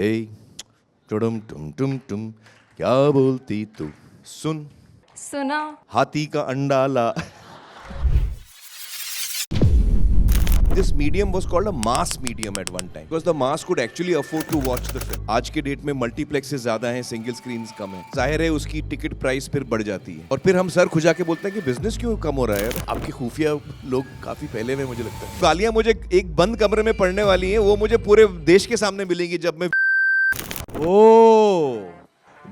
ए टुडुम टुम टुम टुम क्या बोलती तू सुन सुना हाथी का अंडा ला. This medium was called a mass medium at one time because the mass could actually afford to watch the film. आज के डेट में मल्टीप्लेक्सेस ज्यादा हैं, सिंगल स्क्रीन्स कम हैं. जाहिर है उसकी टिकट प्राइस फिर बढ़ जाती है और फिर हम सर खुजा के बोलते हैं कि बिजनेस क्यों कम हो रहा है यार. आपकी खुफिया लोग काफी पहले में मुझे लगता है. गालियां मुझे एक बंद कमरे में पड़ने वाली हैं, वो मुझे पूरे देश के सामने मिलेंगी जब मैं. Oh,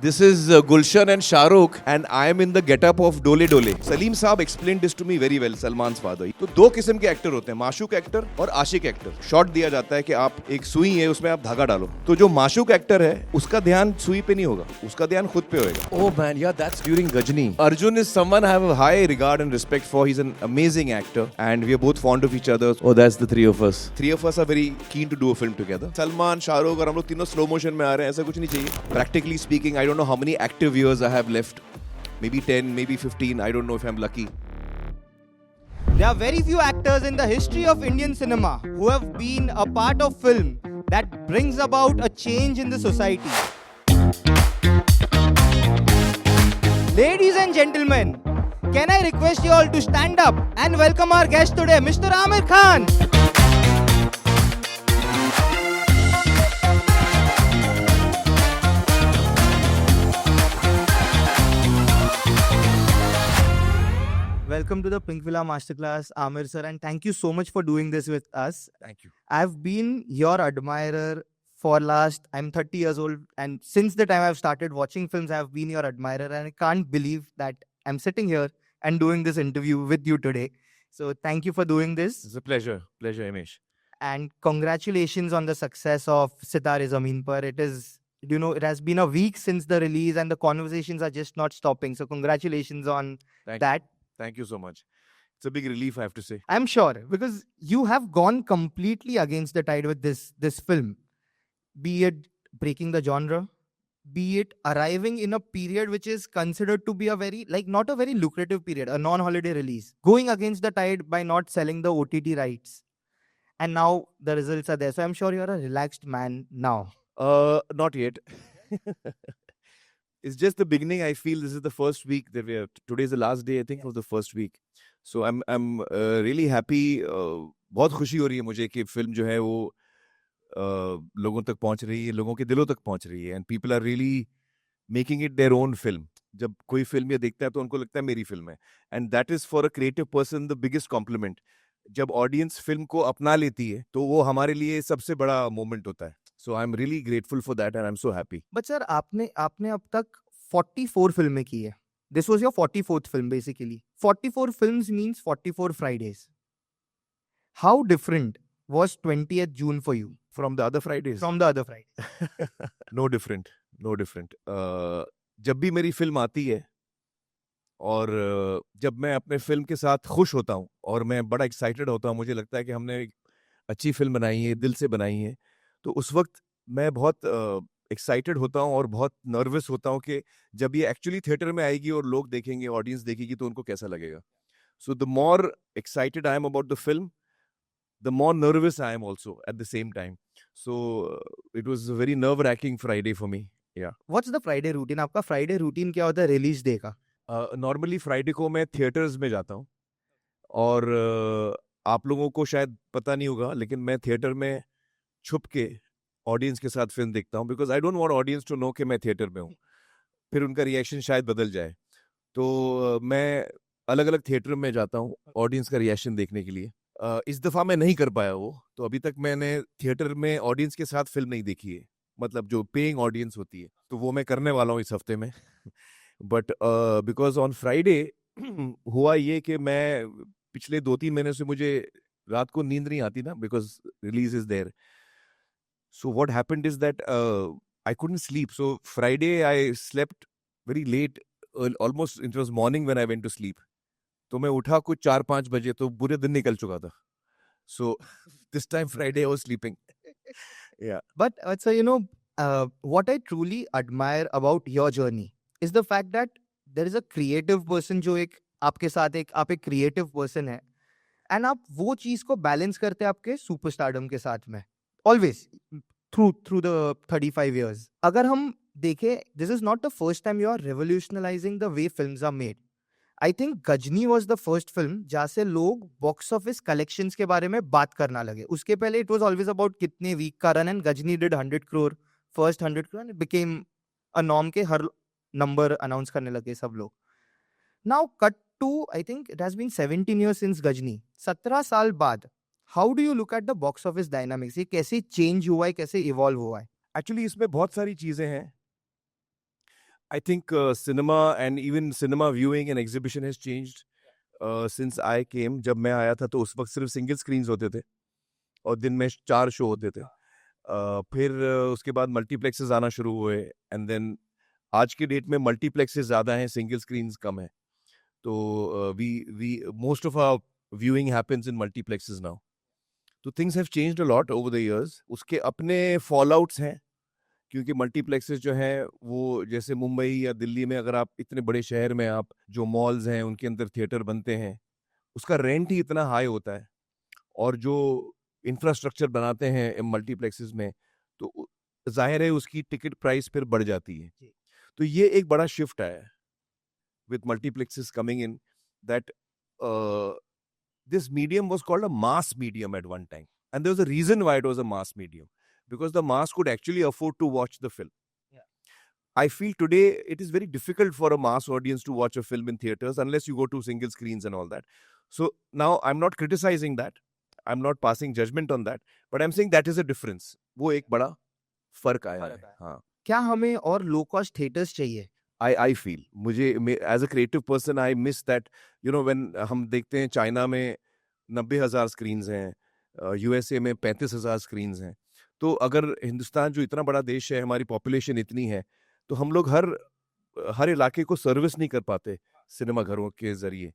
this is Gulshan and Shah Rukh and I am in the get-up of Dole Dole. Salim साहब explained this to me very well. Salman's father. तो दो किस्म के एक्टर होते हैं, माशूक एक्टर और आशिक एक्टर. शॉट दिया जाता है कि आप एक सुई है, उसमें आप धागा डालो. तो जो माशूक एक्टर है उसका ध्यान सुई पे नहीं होगा, उसका ध्यान खुद पे होगा. Oh man, yeah, that's during Gajni. Arjun is someone I have a high regard and respect for. He's an amazing actor and we are both fond of each other. Oh, that's the three of us. Three of us are very keen to do a film together. Salman, Shah Rukh और हम लोग तीनों slow motion में आ रहे हैं. ऐसा कुछ नहीं चाहिए. Practically speaking, I don't know how many active years I have left. Maybe 10, maybe 15. I don't know if I'm lucky. There are very few actors in the history of Indian cinema who have been a part of film that brings about a change in the society. Ladies and gentlemen, can I request you all to stand up and welcome our guest today, Mr. Aamir Khan. Welcome to the Pink Villa Masterclass, Aamir sir, and thank you so much for doing this with us. Thank you. I've been your admirer for I'm 30 years old, and since the time I've started watching films, I've been your admirer, and I can't believe that I'm sitting here and doing this interview with you today. So thank you for doing this. It's a pleasure. Pleasure, Imesh. And congratulations on the success of Sitaare Zameen Par. It is, it has been a week since the release and the conversations are just not stopping. So congratulations on that. Thank you so much. It's a big relief, I have to say. I'm sure, because you have gone completely against the tide with this film. Be it breaking the genre, be it arriving in a period which is considered to be not a very lucrative period, a non-holiday release. Going against the tide by not selling the OTT rights. And now the results are there. So I'm sure you're a relaxed man now. Not yet. It's just the beginning. I feel this is the first week that we are. Today is the last day, I think, of the first week. So I'm really happy. बहुत खुशी हो रही है मुझे कि film जो है वो लोगों तक पहुंच रही है, लोगों के दिलों तक पहुंच रही है. And people are really making it their own film. जब कोई फिल्म ये देखता है तो उनको लगता है मेरी फिल्म है. And that is for a creative person the biggest compliment. जब ऑडियंस फिल्म को अपना लेती है तो वो हमारे लिए सबसे बड़ा मोमेंट होता है. So I'm really grateful for that and I'm so happy. But sir, आपने अब तक 44 फिल्में की है. This was your 44th film basically. 44 films means 44 Fridays. How different was 20th June for you? From the other Fridays? From the other Fridays. No different. जब भी मेरी film आती है और जब मैं अपने फिल्म के साथ खुश होता हूँ और मैं बड़ा एक्साइटेड होता हूँ, मुझे लगता है कि हमने एक अच्छी फिल्म बनाई है, दिल से बनाई है, तो उस वक्त मैं बहुत एक्साइटेड होता हूँ और बहुत नर्वस होता हूँ कि जब ये एक्चुअली थिएटर में आएगी और लोग देखेंगे, ऑडियंस देखेगी, तो उनको कैसा लगेगा. So the more excited I am about the film, the more nervous I am also at the same time. So it was a very nerve-wracking Friday for me. Yeah. What's the Friday routine? आपका Friday routine क्या होता है release day का? Normally Friday को मैं theatres में जाता हूँ और आप लोगों को शायद पता नहीं होगा, लेकिन मैं थिएटर में छुप के ऑडियंस के साथ फिल्म देखता हूँ, because I don't want audience to know कि मैं थिएटर में हूँ. फिर उनका रिएक्शन शायद बदल जाए. तो मैं अलग अलग थिएटर में जाता हूँ ऑडियंस का रिएक्शन देखने के लिए. इस दफ़ा मैं नहीं कर पाया वो, तो अभी तक मैंने थिएटर में ऑडियंस के साथ फिल्म नहीं देखी है, मतलब जो पेइंग ऑडियंस होती है, तो वो मैं करने वाला हूँ इस हफ्ते में. बट बिकॉज ऑन फ्राइडे हुआ ये कि मैं पिछले 2-3 महीने से मुझे रात को नींद नहीं आती ना, because release is there. So what happened is that I couldn't sleep. So Friday I slept very late, almost it was morning when I went to sleep. तो मैं उठा कुछ 4-5 बजे, तो पूरे दिन निकल चुका था. So this time Friday I was sleeping. Yeah. But so what I truly admire about your journey is the fact that there is a creative person जो आपके साथ आप एक creative person है, and आप वो चीज को बैलेंस करते हैं आपके सुपरस्टारडम के साथ में. Always. through the 35 years. अगर हम देखें, this is not the first time you are revolutionizing the way films are made. I think Ghazni was the first film जहाँ से लोग बॉक्स ऑफिस कलेक्शंस के बारे में बात करना लगे. उसके पहले it was always about कितने वीक का run, and Ghajini did 100 crore, first 100 crore, and it became a norm के हर नंबर अनाउंस करने लगे सब लोग. Now cut to, I think it has been 17 years since Ghazni. 17 साल बाद how do you look at the box office dynamics? ये कैसे change हुआ है, कैसे इवॉल्व हुआ है? एक्चुअली इसमें बहुत सारी चीजें हैं. I think cinema and even cinema viewing and exhibition has changed since I came. जब मैं आया था तो उस वक्त सिर्फ सिंगल स्क्रीन्स होते थे और दिन में 4 शो होते थे. फिर उसके बाद मल्टीप्लेक्सेस आना शुरू हुए, एंड देन आज के डेट में मल्टीप्लेक्सेस ज़्यादा हैं, सिंगल स्क्रीन्स कम है. तो we most of our viewing happens in multiplexes now. तो things have changed a lot over the years. उसके अपने fallouts हैं, क्योंकि मल्टीप्लेक्सेस जो हैं वो जैसे मुंबई या दिल्ली में, अगर आप इतने बड़े शहर में आप जो मॉल्स हैं उनके अंदर थिएटर बनते हैं, उसका रेंट ही इतना हाई होता है, और जो इंफ्रास्ट्रक्चर बनाते हैं मल्टीप्लेक्सेस में, तो जाहिर है उसकी टिकट प्राइस फिर बढ़ जाती है. तो ये एक बड़ा शिफ्ट आया है with multiplexes coming in, that this medium was called a mass medium at one time, and there was a reason why it was a mass medium, because the mass could actually afford to watch the film. I feel today it is very difficult for a mass audience to watch a film in theaters unless you go to single screens and all that. So now I'm not criticizing that, I'm not passing judgment on that, but I'm saying that is a difference. वो एक बड़ा फर्क आया है. हाँ. क्या हमें और लो कॉस्ट थिएटर्स चाहिए? I feel, मुझे as a creative person I miss that, you know, when हम देखते हैं चाइना में 90,000 स्क्रीन्स हैं, USA में 35,000 स्क्रीन्स हैं. तो अगर हिंदुस्तान जो इतना बड़ा देश है, हमारी पॉपुलेशन इतनी है, तो हम लोग हर इलाके को सर्विस नहीं कर पाते सिनेमा घरों के जरिए.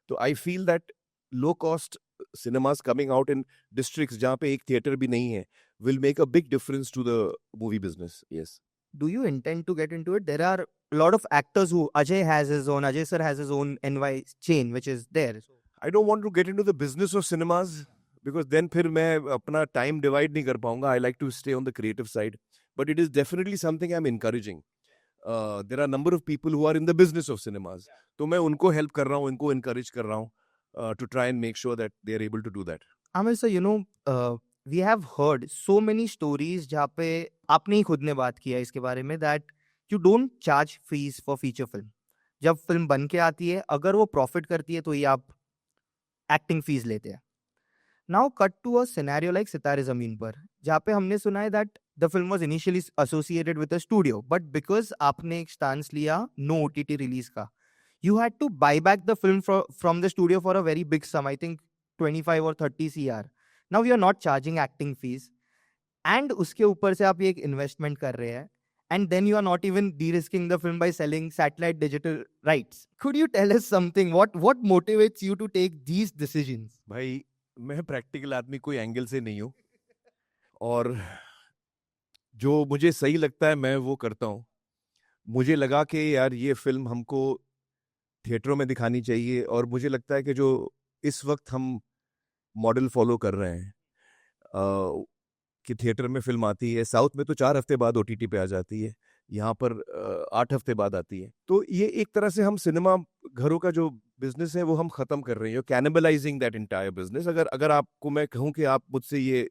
तो I feel that low cost cinemas coming out in districts जहाँ पे एक थिएटर भी नहीं है will make a big difference to the movie business. Yes. Do you intend to get into it? There are a lot of actors who Ajay sir has his own NY chain which is there. I don't want to get into the business of cinemas because then फिर मैं अपना time divide नहीं कर पाऊंगा. I like to stay on the creative side, but it is definitely something I'm encouraging. There are a number of people who are in the business of cinemas. तो मैं उनको help कर रहा हूँ, उनको encourage कर रहा हूँ to try and make sure that they are able to do that. Aamir sir, you know, we have heard so many stories जहाँ पे आपने ही खुद ने बात किया इसके बारे में that you don't charge fees for feature film. जब फिल्म बन के आती है, अगर वो प्रॉफिट करती है तो ये आप एक्टिंग फीस लेते हैं. Now cut to a scenario like सितारे ज़मीन पर, जहाँ पे हमने सुना है that the film was initially associated with a studio, but because आपने एक स्टांस लिया no OTT रिलीज का, you had to buy back the film from the studio for a very big sum, I think 25 or 30 CR. Now you are not charging acting fees, and उसके ऊपर से आप ये एक investment कर रहे हैं, and then you are not even de-risking the film by selling satellite digital rights. Could you tell us something? What motivates you to take these decisions? भाई मैं प्रैक्टिकल आदमी कोई एंगल से नहीं हूँ, और जो मुझे सही लगता है मैं वो करता हूँ. मुझे लगा कि यार ये फिल्म हमको थिएटरों में दिखानी चाहिए, और मुझे लगता है कि जो इस वक्त हम मॉडल फॉलो कर रहे हैं कि थिएटर में फिल्म आती है, साउथ में तो 4 हफ्ते बाद OTT पे आ जाती है, यहाँ पर 8 हफ्ते बाद आती है. तो ये एक तरह से हम सिनेमा घरों का जो बिजनेस है वो हम खत्म कर रहे हैं, कैनिबलाइजिंग दैट एंटायर बिजनेस. अगर आपको मैं कहूँ कि आप मुझसे ये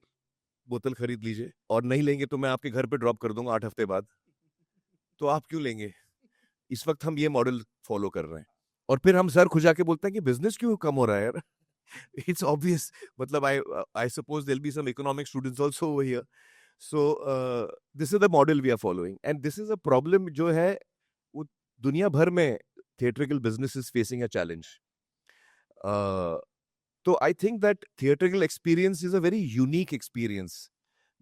बोतल खरीद लीजिए और नहीं लेंगे तो मैं आपके घर पे ड्रॉप कर दूंगा 8 हफ्ते बाद, तो आप क्यों लेंगे? इस वक्त हम ये मॉडल फॉलो कर रहे हैं, और फिर हम सर खुजा के बोलते हैं कि बिजनेस क्यों कम हो रहा है यार. It's obvious. मतलब I suppose there'll be some economic students also over here. So this is the model we are following, and this is a problem जो है वो दुनिया भर में theatrical business is facing a challenge. तो I think that theatrical experience is a very unique experience.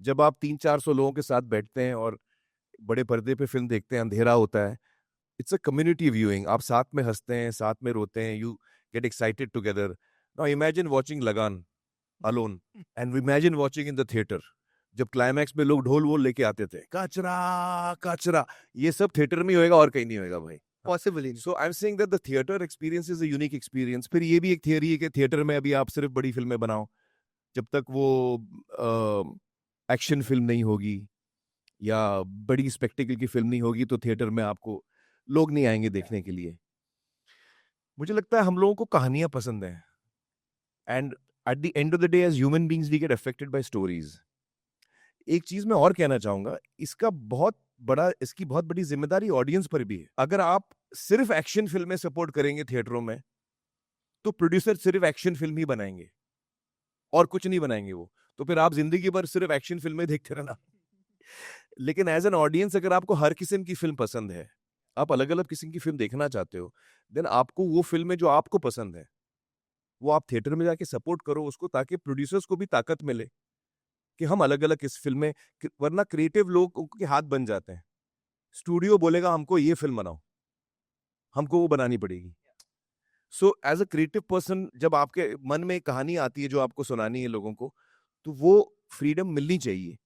जब आप 300-400 लोगों के साथ बैठते हैं और बड़े पर्दे पे फिल्म देखते हैं, अंधेरा होता है, it's a community viewing. आप साथ में हंसते हैं, साथ में रोते हैं, you get excited together. Now imagine watching Lagan alone, and imagine watching in the theater. जब क्लाइमैक्स में लोग ढोल वोल लेके आते थे, कचरा कचरा, ये सब थिएटर में होएगा और कहीं नहीं होएगा भाई. Possibly. So I'm saying that the theater experience is a unique experience. फिर ये भी एक थियरी है कि थिएटर में अभी आप सिर्फ बड़ी फिल्में बनाओ, जब तक वो एक्शन फिल्म नहीं होगी या बड़ी स्पेक्टिकल की फिल्म नहीं होगी तो थिएटर में आपको लोग नहीं आएंगे देखने के लिए। मुझे लगता है हम लोगों को कहानियां पसंद हैं, and at the end of the day as human beings we get affected by stories. एक चीज मैं और कहना चाहूंगा, इसकी बहुत बड़ी जिम्मेदारी ऑडियंस पर भी है। अगर आप सिर्फ एक्शन फिल्में सपोर्ट करेंगे थिएटरों में तो प्रोड्यूसर सिर्फ एक्शन फिल्म ही बनाएंगे और कुछ नहीं बनाएंगे वो, तो फिर आप जिंदगी भर सिर्फ एक्शन फिल्में देखते रहना। लेकिन एज एन ऑडियंस अगर आपको हर किस्म की फिल्म पसंद है, आप अलग अलग किस्म की फिल्म देखना चाहते हो, देन आपको वो फिल्में जो आपको पसंद है वो आप थिएटर में जाके सपोर्ट करो उसको, ताकि प्रोड्यूसर्स को भी ताकत मिले कि हम अलग अलग इस फिल्में, वरना क्रिएटिव लोग के हाथ बन जाते हैं। स्टूडियो बोलेगा हमको ये फिल्म बनाओ, हमको वो बनानी पड़ेगी। So as a creative person जब आपके मन में एक कहानी आती है जो आपको सुनानी है लोगों को, तो वो फ्रीडम मिलनी चाहिए,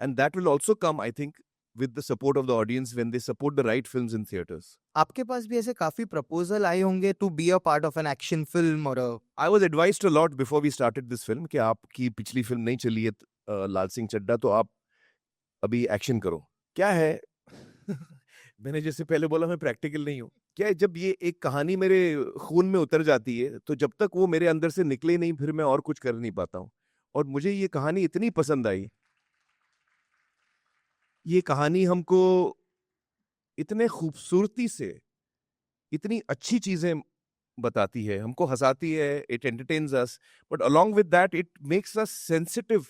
and that will also come I think with the support of the audience when they support the right films in theaters. आपके पास भी ऐसे काफी प्रपोजल आए होंगे to be a part of an action film और I was advised a lot before we started this film कि आपकी पिछली फिल्म नहीं चली है लाल सिंह चड्ढा, तो आप अभी एक्शन करो। क्या है मैंने जैसे पहले बोला मैं प्रैक्टिकल नहीं हूँ। क्या है, जब ये एक कहानी मेरे खून में उतर जाती है तो जब तक वो मेरे अंदर से निकले नहीं फिर मैं और कुछ कर नहीं पाता हूँ। और मुझे ये कहानी इतनी पसंद आई, ये कहानी हमको इतने खूबसूरती से इतनी अच्छी चीजें बताती है, हमको हंसाती है, it entertains us, but along with that it makes us sensitive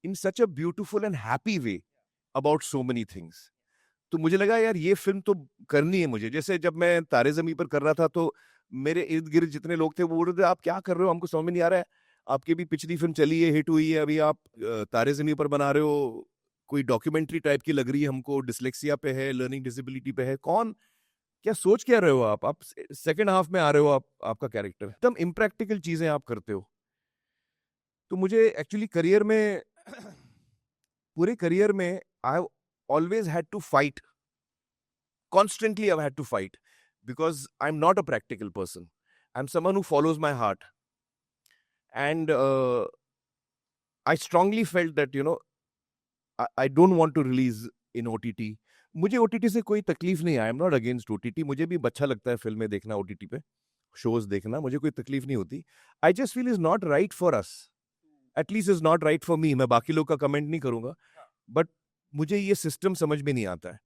in such a beautiful and happy way about so many things. तो मुझे लगा यार ये फिल्म तो करनी है मुझे। जैसे जब मैं तारे ज़मीं पर कर रहा था तो मेरे इर्द गिर्द जितने लोग थे वो बोल रहे थे आप क्या कर रहे हो, हमको समझ में नहीं आ रहा है, आपकी भी पिछली फिल्म चली है, हिट हुई है, अभी आप तारे ज़मीं पर बना रहे हो, कोई डॉक्यूमेंट्री टाइप की लग रही है हमको, डिसलेक्सिया पे है, लर्निंग डिसेबिलिटी पे है, कौन क्या सोच क्या रहे हो आप सेकेंड हाफ में आ रहे हो, आपका कैरेक्टर एकदम इम्प्रैक्टिकल चीजें आप करते हो। तो मुझे एक्चुअली करियर में पूरे करियर में I always had to fight, constantly I've had to fight because I'm not a practical person. I'm someone who follows my heart, and I strongly felt that I don't want to release in OTT. मुझे OTT से कोई तकलीफ नहीं है, आई am not against OTT, मुझे भी अच्छा लगता है फिल्में देखना OTT पे, शोज देखना, मुझे कोई तकलीफ नहीं होती। I just feel is not right for us, at least is not right for me. मैं बाकी लोग का कमेंट नहीं करूंगा, बट मुझे ये सिस्टम समझ में नहीं आता है,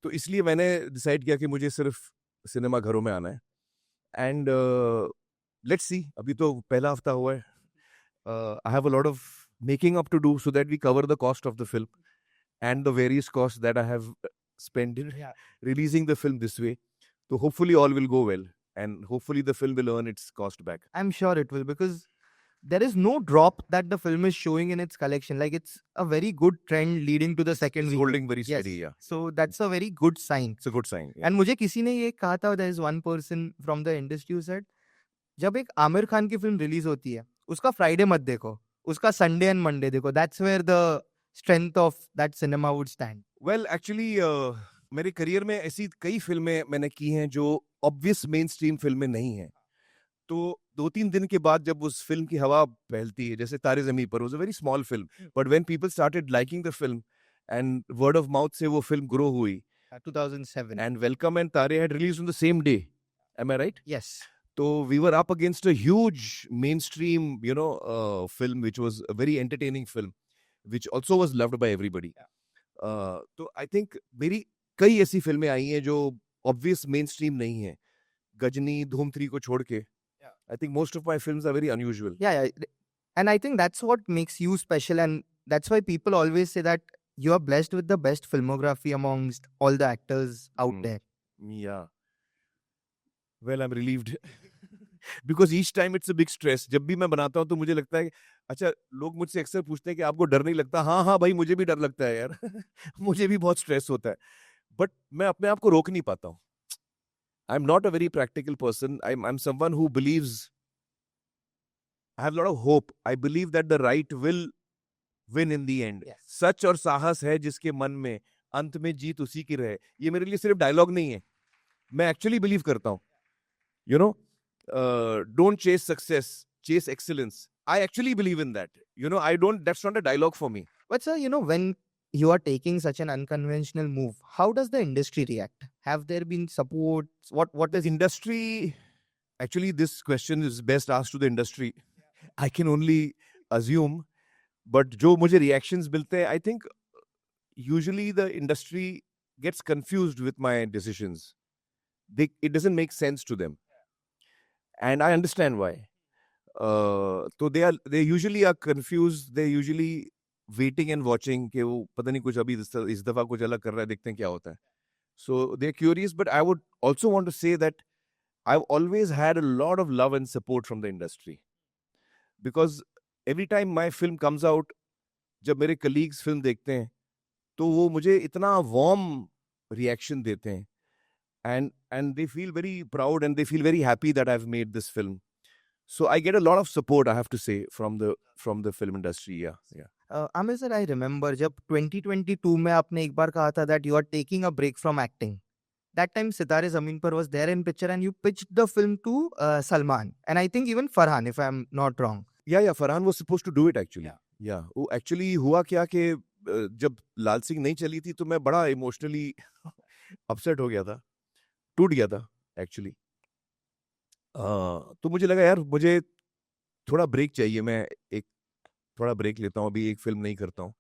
तो इसलिए मैंने डिसाइड किया कि मुझे सिर्फ सिनेमा घरों में आना है। एंड लेट्स सी, अभी तो पहला हफ्ता हुआ है, I have a lot of making up to do so that we cover the cost of the film and the various costs that I have spent in releasing the film this way. So hopefully all will go well, and hopefully the film will earn its cost back. I'm sure it will, because there is no drop that the film is showing in its collection. Like, it's a very good trend leading to the second It's week. holding very steady, yeah. So that's a very good sign. It's a good sign. Yeah. And मुझे किसी ने ये कहा था, there is one person from the industry who said, जब एक आमिर खान की film release होती है उसका फ्राइडे मत देखो, उसका संडे एंड मंडे देखो, that's where the strength of that cinema would stand. Well, actually, मेरे करियर में ऐसी कई फिल्में मैंने की हैं जो ऑब्वियस मेन स्ट्रीम फिल्में नहीं हैं, तो 2-3 दिन के बाद जब उस फिल्म की हवा फैलती है, जैसे Taare Zameen Par was a very small film, but when people started liking the film and word of mouth से वो फिल्म ग्रो हुई, 2007. And Welcome and Taare had released on the same day, am I right? Yes. So we were up against a huge mainstream, film, which was a very entertaining film, which also was loved by everybody. तो I think मेरी कई ऐसी फिल्में आई हैं जो obvious mainstream नहीं है, गजनी, धूम 3 को छोड़ के. I think most of my films are very unusual. Yeah. And I think that's what makes you special, and that's why people always say that you are blessed with the best filmography amongst all the actors out there. Yeah. Well, I'm relieved. Because each time it's a big stress. जब भी मैं बनाता हूँ तो मुझे लगता है, अच्छा, लोग मुझसे अक्सर पूछते हैं कि आपको डर नहीं लगता? हाँ हाँ भाई, मुझे भी डर लगता है यार। मुझे भी बहुत स्ट्रेस होता है, बट मैं अपने आप को रोक नहीं पाता हूँ। I am not a very practical person. I am someone who believes, I have lot of hope. I believe that the right will win in the end. सच और साहस है जिसके मन में, अंत में जीत उसी की रहे. ये मेरे लिए सिर्फ डायलॉग नहीं है, मैं एक्चुअली बिलीव करता हूँ. Don't chase success, chase excellence. I actually believe in that. That's not a dialogue for me. But sir, when you are taking such an unconventional move, how does the industry react? Have there been supports? What The is industry, actually, this question is best asked to the industry. I can only assume, but जो मुझे reactions मिलते हैं, I think usually the industry gets confused with my decisions. It doesn't make sense to them, and I understand why. So they usually are confused. They usually waiting and watching कि वो पता नहीं कुछ अभी इस दफा कुछ अलग कर रहा है, देखते हैं क्या होता है. So they're curious, but I would also want to say that I've always had a lot of love and support from the industry, because every time my film comes out, जब मेरे colleagues film देखते हैं, तो वो मुझे इतना warm reaction देते हैं, and they feel very proud and they feel very happy that I've made this film. So I get a lot of support, I have to say, from the film industry. Yeah. Amir sir, I remember जब 2022 में आपने एक बार कहा था that you are taking a break from acting. That time Sitaare Zameen Par was there in picture and you pitched the film to Salman and I think even Farhan, if I'm not wrong. Yeah. Farhan was supposed to do it actually. Yeah. वो actually हुआ क्या कि जब लाल सिंह नहीं चली थी तो मैं बड़ा इमोशनली अपसेट हो गया था, टूट गया था एक्चुअली. तो मुझे लगा यार मुझे थोड़ा ब्रेक चाहिए, मैं एक थोड़ा ब्रेक लेता हूँ, अभी एक फिल्म नहीं करता हूँ.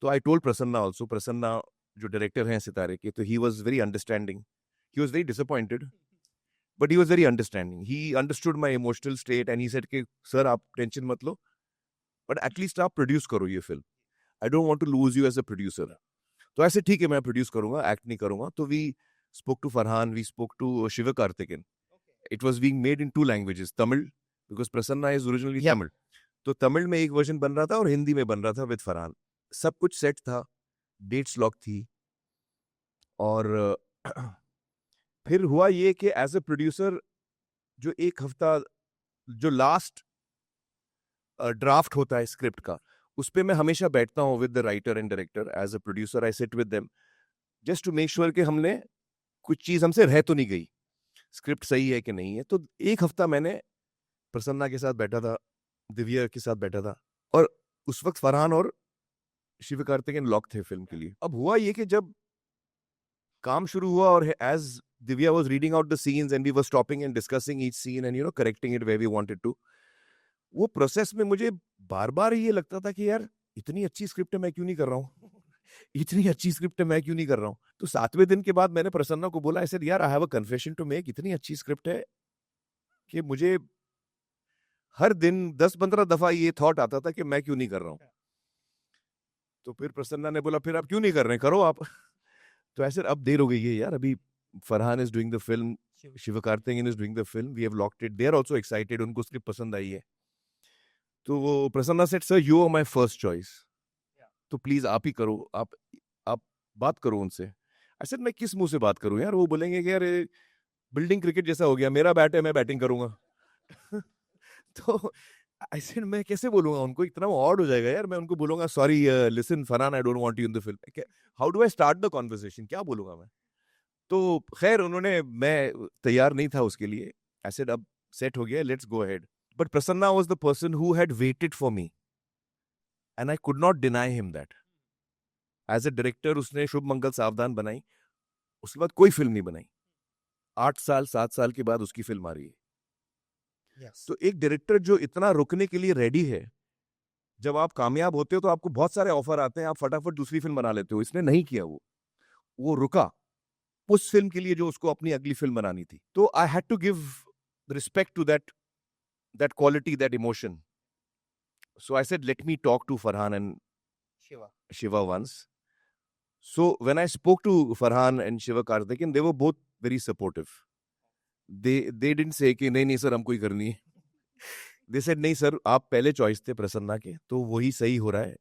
तो I told Prasanna also. Prasanna जो डायरेक्टर हैं सितारे के, तो he was very understanding. He was very disappointed, but he was very understanding. He understood my emotional state and he said कि सर आप टेंशन मत लो, बट एटलीस्ट आप प्रोड्यूस करो ये film. I don't want to lose you as a producer. तो ऐसे ठीक है, मैं प्रोड्यूस करूंगा, एक्ट नहीं करूंगा. तो we spoke to Farhan, we spoke to Shiva Karthikeyan. It was being made in 2 languages, Tamil, because Prasanna is originally Tamil. तो तमिल में एक वर्जन बन रहा था और हिंदी में बन रहा था विद फरहान. सब कुछ सेट था, डेट्स लॉक थी. और फिर हुआ ये कि एज अ प्रोड्यूसर जो एक हफ्ता जो लास्ट ड्राफ्ट होता है स्क्रिप्ट का, उस पर मैं हमेशा बैठता हूँ with the writer and director. As a producer I sit with them just to make sure कि हमने कुछ चीज हमसे रह तो नहीं गई, स्क्रिप्ट सही है कि नहीं है. तो एक हफ्ता मैंने प्रसन्ना के साथ बैठा था, दिव्या के साथ बैठा था, और उस वक्त फरहान और शिव कार्तिकेन लॉक थे फिल्म के लिए. अब हुआ ये कि जब काम शुरू हुआ और as Divya was reading out the scenes and we were stopping and discussing each scene and correcting it where we wanted to, वो प्रोसेस में मुझे बार बार ये लगता था कि यार इतनी अच्छी स्क्रिप्ट है, मैं क्यों नहीं कर रहा हूँ. इतनी अच्छी स्क्रिप्ट है, मैं क्यों नहीं कर रहा हूँ. तो 7वें दिन के बाद मैंने प्रसन्ना को बोला, ऐसे यार I have a confession to make. इतनी अच्छी स्क्रिप्ट है कि मुझे हर दिन 10-15 दफा ये थॉट आता था कि मैं क्यों नहीं कर रहा हूँ. तो फिर प्रसन्ना ने बोला फिर आप क्यों नहीं कर रहे हैं, करो आप. तो ऐसे अब देर हो गई है यार, अभी Farhan is doing the film, Shiva Karthikeyan is doing the film, we have locked it, they are also excited, उनको स्क्रिप्ट पसंद आई है. तो वो Prasanna said sir you are my first choice, तो प्लीज आप ही करो, आप बात करो उनसे. आई सेड मैं किस मुंह से बात करूं यार, वो बोलेंगे कि यार बिल्डिंग क्रिकेट जैसा हो गया, मेरा बैट है मैं बैटिंग करूंगा. तो आई सेड मैं कैसे बोलूंगा उनको, इतना ऑड हो जाएगा यार. मैं उनको बोलूंगा sorry listen Farhan I don't want you in the film, how do I start the conversation, क्या बोलूंगा मैं. तो खैर उन्होंने, मैं तैयार नहीं था उसके लिए. आई सेड अब सेट हो गया, let's go ahead. But Prasanna was the person who had waited for me and I could not deny him that. As a director उसने शुभ मंगल सावधान बनाई, उसके बाद कोई फिल्म नहीं बनाई. 7 साल के बाद उसकी फिल्म आ रही है. तो एक डायरेक्टर जो इतना रुकने के लिए रेडी है, जब आप कामयाब होते हो तो आपको बहुत सारे ऑफर आते हैं, आप फटाफट दूसरी फिल्म बना लेते हो. इसने नहीं किया, वो रुका उस फिल्म के लिए जो उसको अपनी अगली फिल्म बनानी थी. तो I had to give respect to that quality, that emotion. So I said let me talk to Farhan and Shiva once. So when I spoke to Farhan and Shiva Karthikeyan, they were both very supportive. They didn't say कि नहीं sir हमको ही करनी है. They said नहीं sir आप पहले choice थे प्रसन्ना के, तो वही सही हो रहा है,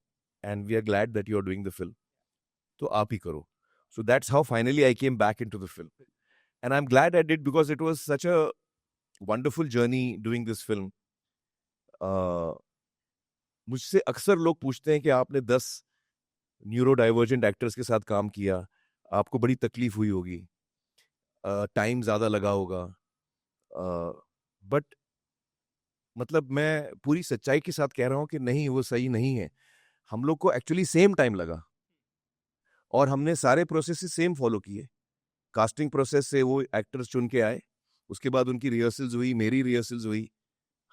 and we are glad that you are doing the film. तो आप ही करो. So that's how finally I came back into the film, and I'm glad I did because it was such a wonderful journey doing this film. मुझसे अक्सर लोग पूछते हैं कि आपने 10 न्यूरो डाइवर्जेंट एक्टर्स के साथ काम किया, आपको बड़ी तकलीफ हुई होगी, टाइम ज़्यादा लगा होगा, बट मतलब मैं पूरी सच्चाई के साथ कह रहा हूँ कि नहीं, वो सही नहीं है। हम लोग को एक्चुअली सेम टाइम लगा और हमने सारे प्रोसेस सेम फॉलो किए। कास्टिंग प्रोसेस से वो एक्टर्स चुन के आए, उसके बाद उनकी रिहर्सल्स हुई, मेरी रिहर्सल्स हुई,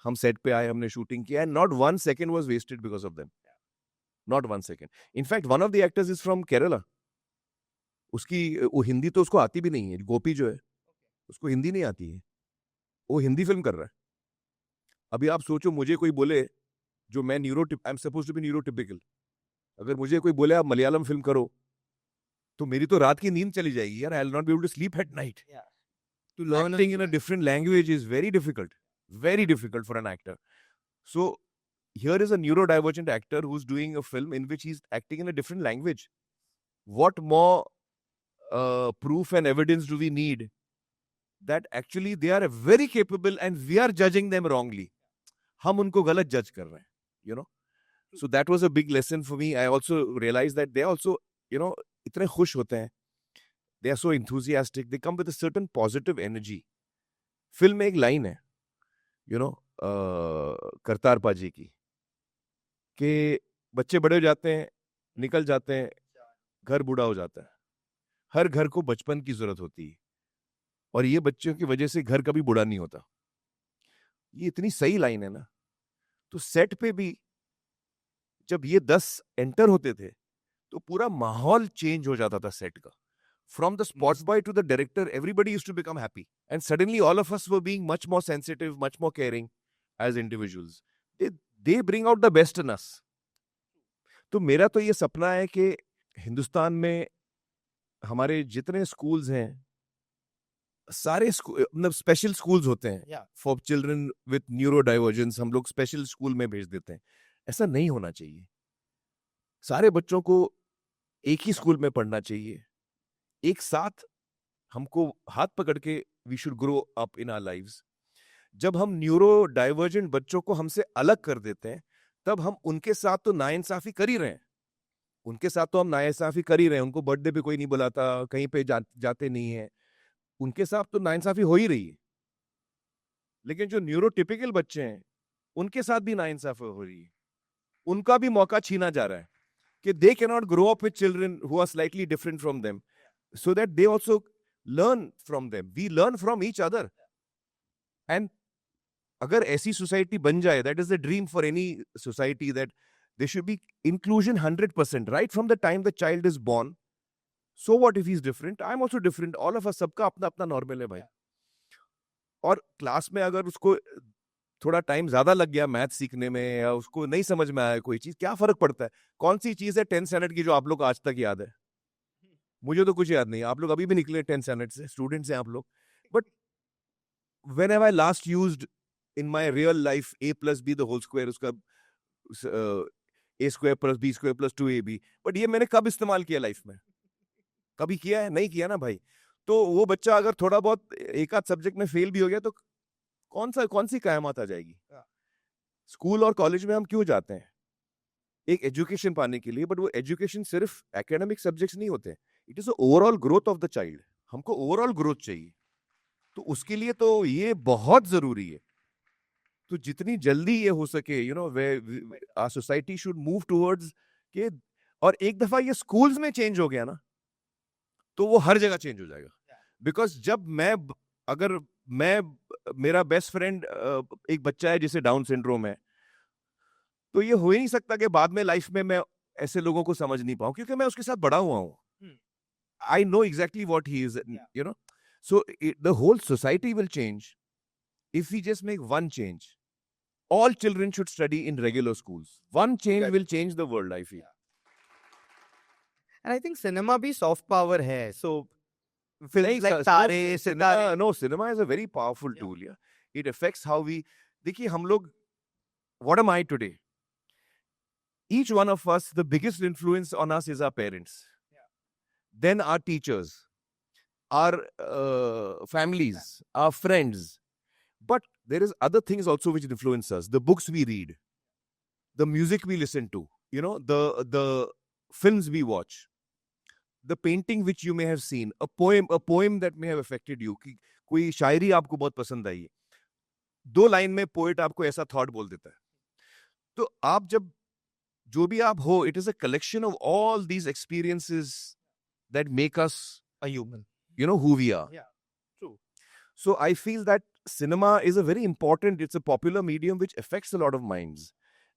हम सेट पे आए, हमने शूटिंग किया, and not one second was wasted because of them, not one second. In fact one of the actors is from Kerala. उसकी वो हिंदी तो उसको आती भी नहीं है, गोपी जो है उसको हिंदी नहीं आती है, वो हिंदी फिल्म कर रहा है। अभी आप सोचो, मुझे कोई बोले, जो मैं I am suppose to be neurotypical, अगर मुझे कोई बोले आप मलयालम फिल्म करो, तो मेरी तो रात की नींद चली जाएगी यार। I will not be able to sleep at night. To learn acting in a different language is very difficult for an actor. So here is a neurodivergent actor who's doing a film in which he's acting in a different language. What more proof and evidence do we need that actually they are very capable and we are judging them wrongly? हम उनको गलत जज कर रहे हैं, you know. So that was a big lesson for me. I also realized that they also, you know, इतने खुश होते हैं, they are so enthusiastic, they come with a certain positive energy. Film में एक लाइन है, you know, Kartar पाजी की, कि बच्चे बड़े हो जाते हैं, निकल जाते हैं, घर बूढ़ा हो जाता है, हर घर को बचपन की जरूरत होती है, और ये बच्चों की वजह से घर कभी बूढ़ा नहीं होता। ये इतनी सही लाइन है ना। तो सेट पे भी जब ये 10 एंटर होते थे तो पूरा माहौल चेंज हो जाता था सेट का। From the spot boy to the director, everybody used to become happy. And suddenly all of us were being much more sensitive, much more caring as individuals. They bring out the best in us. तो मेरा तो ये सपना है कि हिंदुस्तान में हमारे जितने स्कूल्स हैं, सारे मतलब स्पेशल स्कूल्स होते हैं for children with neuro divergence, हम लोग स्पेशल स्कूल में भेज देते हैं। ऐसा नहीं होना चाहिए। सारे बच्चों को एक ही स्कूल में पढ़ना चाहिए, एक साथ हमको हाथ पकड़ के we should grow up in our lives. जब हम न्यूरो डाइवर्जेंट बच्चों को हमसे अलग कर देते हैं, तब हम उनके साथ तो नाइंसाफी कर ही रहे हैं, उनको बर्थडे पे कोई नहीं बुलाता, कहीं पे जाते नहीं है, उनके साथ तो नाइंसाफी हो ही रही है। लेकिन जो न्यूरोटिपिकल बच्चे हैं, उनके साथ भी नाइंसाफी हो रही है, उनका भी मौका छीना जा रहा है कि they can not grow up with children who are slightly different from them, so that they also learn from them. We learn from each other. And अगर ऐसी society बन जाए, that is the dream for any society, that there should be inclusion 100%, right from the time the child is born. So what if he's different? I'm also different. All of us, सबका अपना अपना normal है भाई। और class में अगर उसको थोड़ा टाइम ज्यादा लग गया मैथ सीखने में, या उसको नहीं समझ में आया कोई चीज, क्या फर्क पड़ता है? कौन सी चीज है 10th स्टैंडर्ड की जो आप लोग को आज तक याद है? मुझे तो कुछ याद नहीं। आप लोग अभी भी निकले 10th स्टैंडर्ड से, स्टूडेंट्स हैं आप लोग। But when have I last used in my real life a plus b the whole square, उसका a square plus b square plus 2ab, but ये मैंने कब इस्तेमाल किया लाइफ में? कभी किया है? नहीं किया ना भाई। तो वो बच्चा अगर थोड़ा बहुत एक आध सब्जेक्ट में फेल भी हो गया, तो कौन सी कयामत आ जाएगी? स्कूल और कॉलेज में हम क्यों जाते हैं? एक एजुकेशन पाने के लिए, बट वो एजुकेशन सिर्फ एकेडमिक सब्जेक्ट्स नहीं होते, it is overall growth of the child. हमको ओवरऑल ग्रोथ चाहिए, तो उसके लिए तो ये बहुत जरूरी है। तो जितनी जल्दी ये हो सके, you know, our society should move towards के, और एक दफा ये स्कूल्स में चेंज हो गया ना, तो वो हर जगह चेंज हो जाएगा। बिकॉज जब मेरा बेस्ट फ्रेंड एक बच्चा है जिसे डाउन सिंड्रोम है, तो ये हो ही नहीं सकता कि बाद में लाइफ में मैं ऐसे लोगों को समझ नहीं पाऊं, क्योंकि मैं उसके साथ बड़ा हुआ हूं। I know exactly what he is, you know. So the whole society will change if we just make one change. All children should study in regular schools. One change will change the world, I feel. And I think cinema bhi soft power hai. So films like Sitaare. No, cinema is a very powerful tool. Yeah, it affects how we. देखिए हम लोग, what am I today? Each one of us, the biggest influence on us is our parents. Then our teachers, our families, our friends. But there is other things also which influence us. The books we read, the music we listen to, you know, the films we watch, the painting which you may have seen, a poem that may have affected you. कि कोई शायरी आपको बहुत पसंद आई है, 2 line में poet आपको ऐसा थॉट बोल देता है। तो आप जब जो भी आप हो, it is a collection of all these experiences that make us A human. who we are. Yeah, true. So I feel that cinema is a very important, it's a popular medium which affects a lot of minds.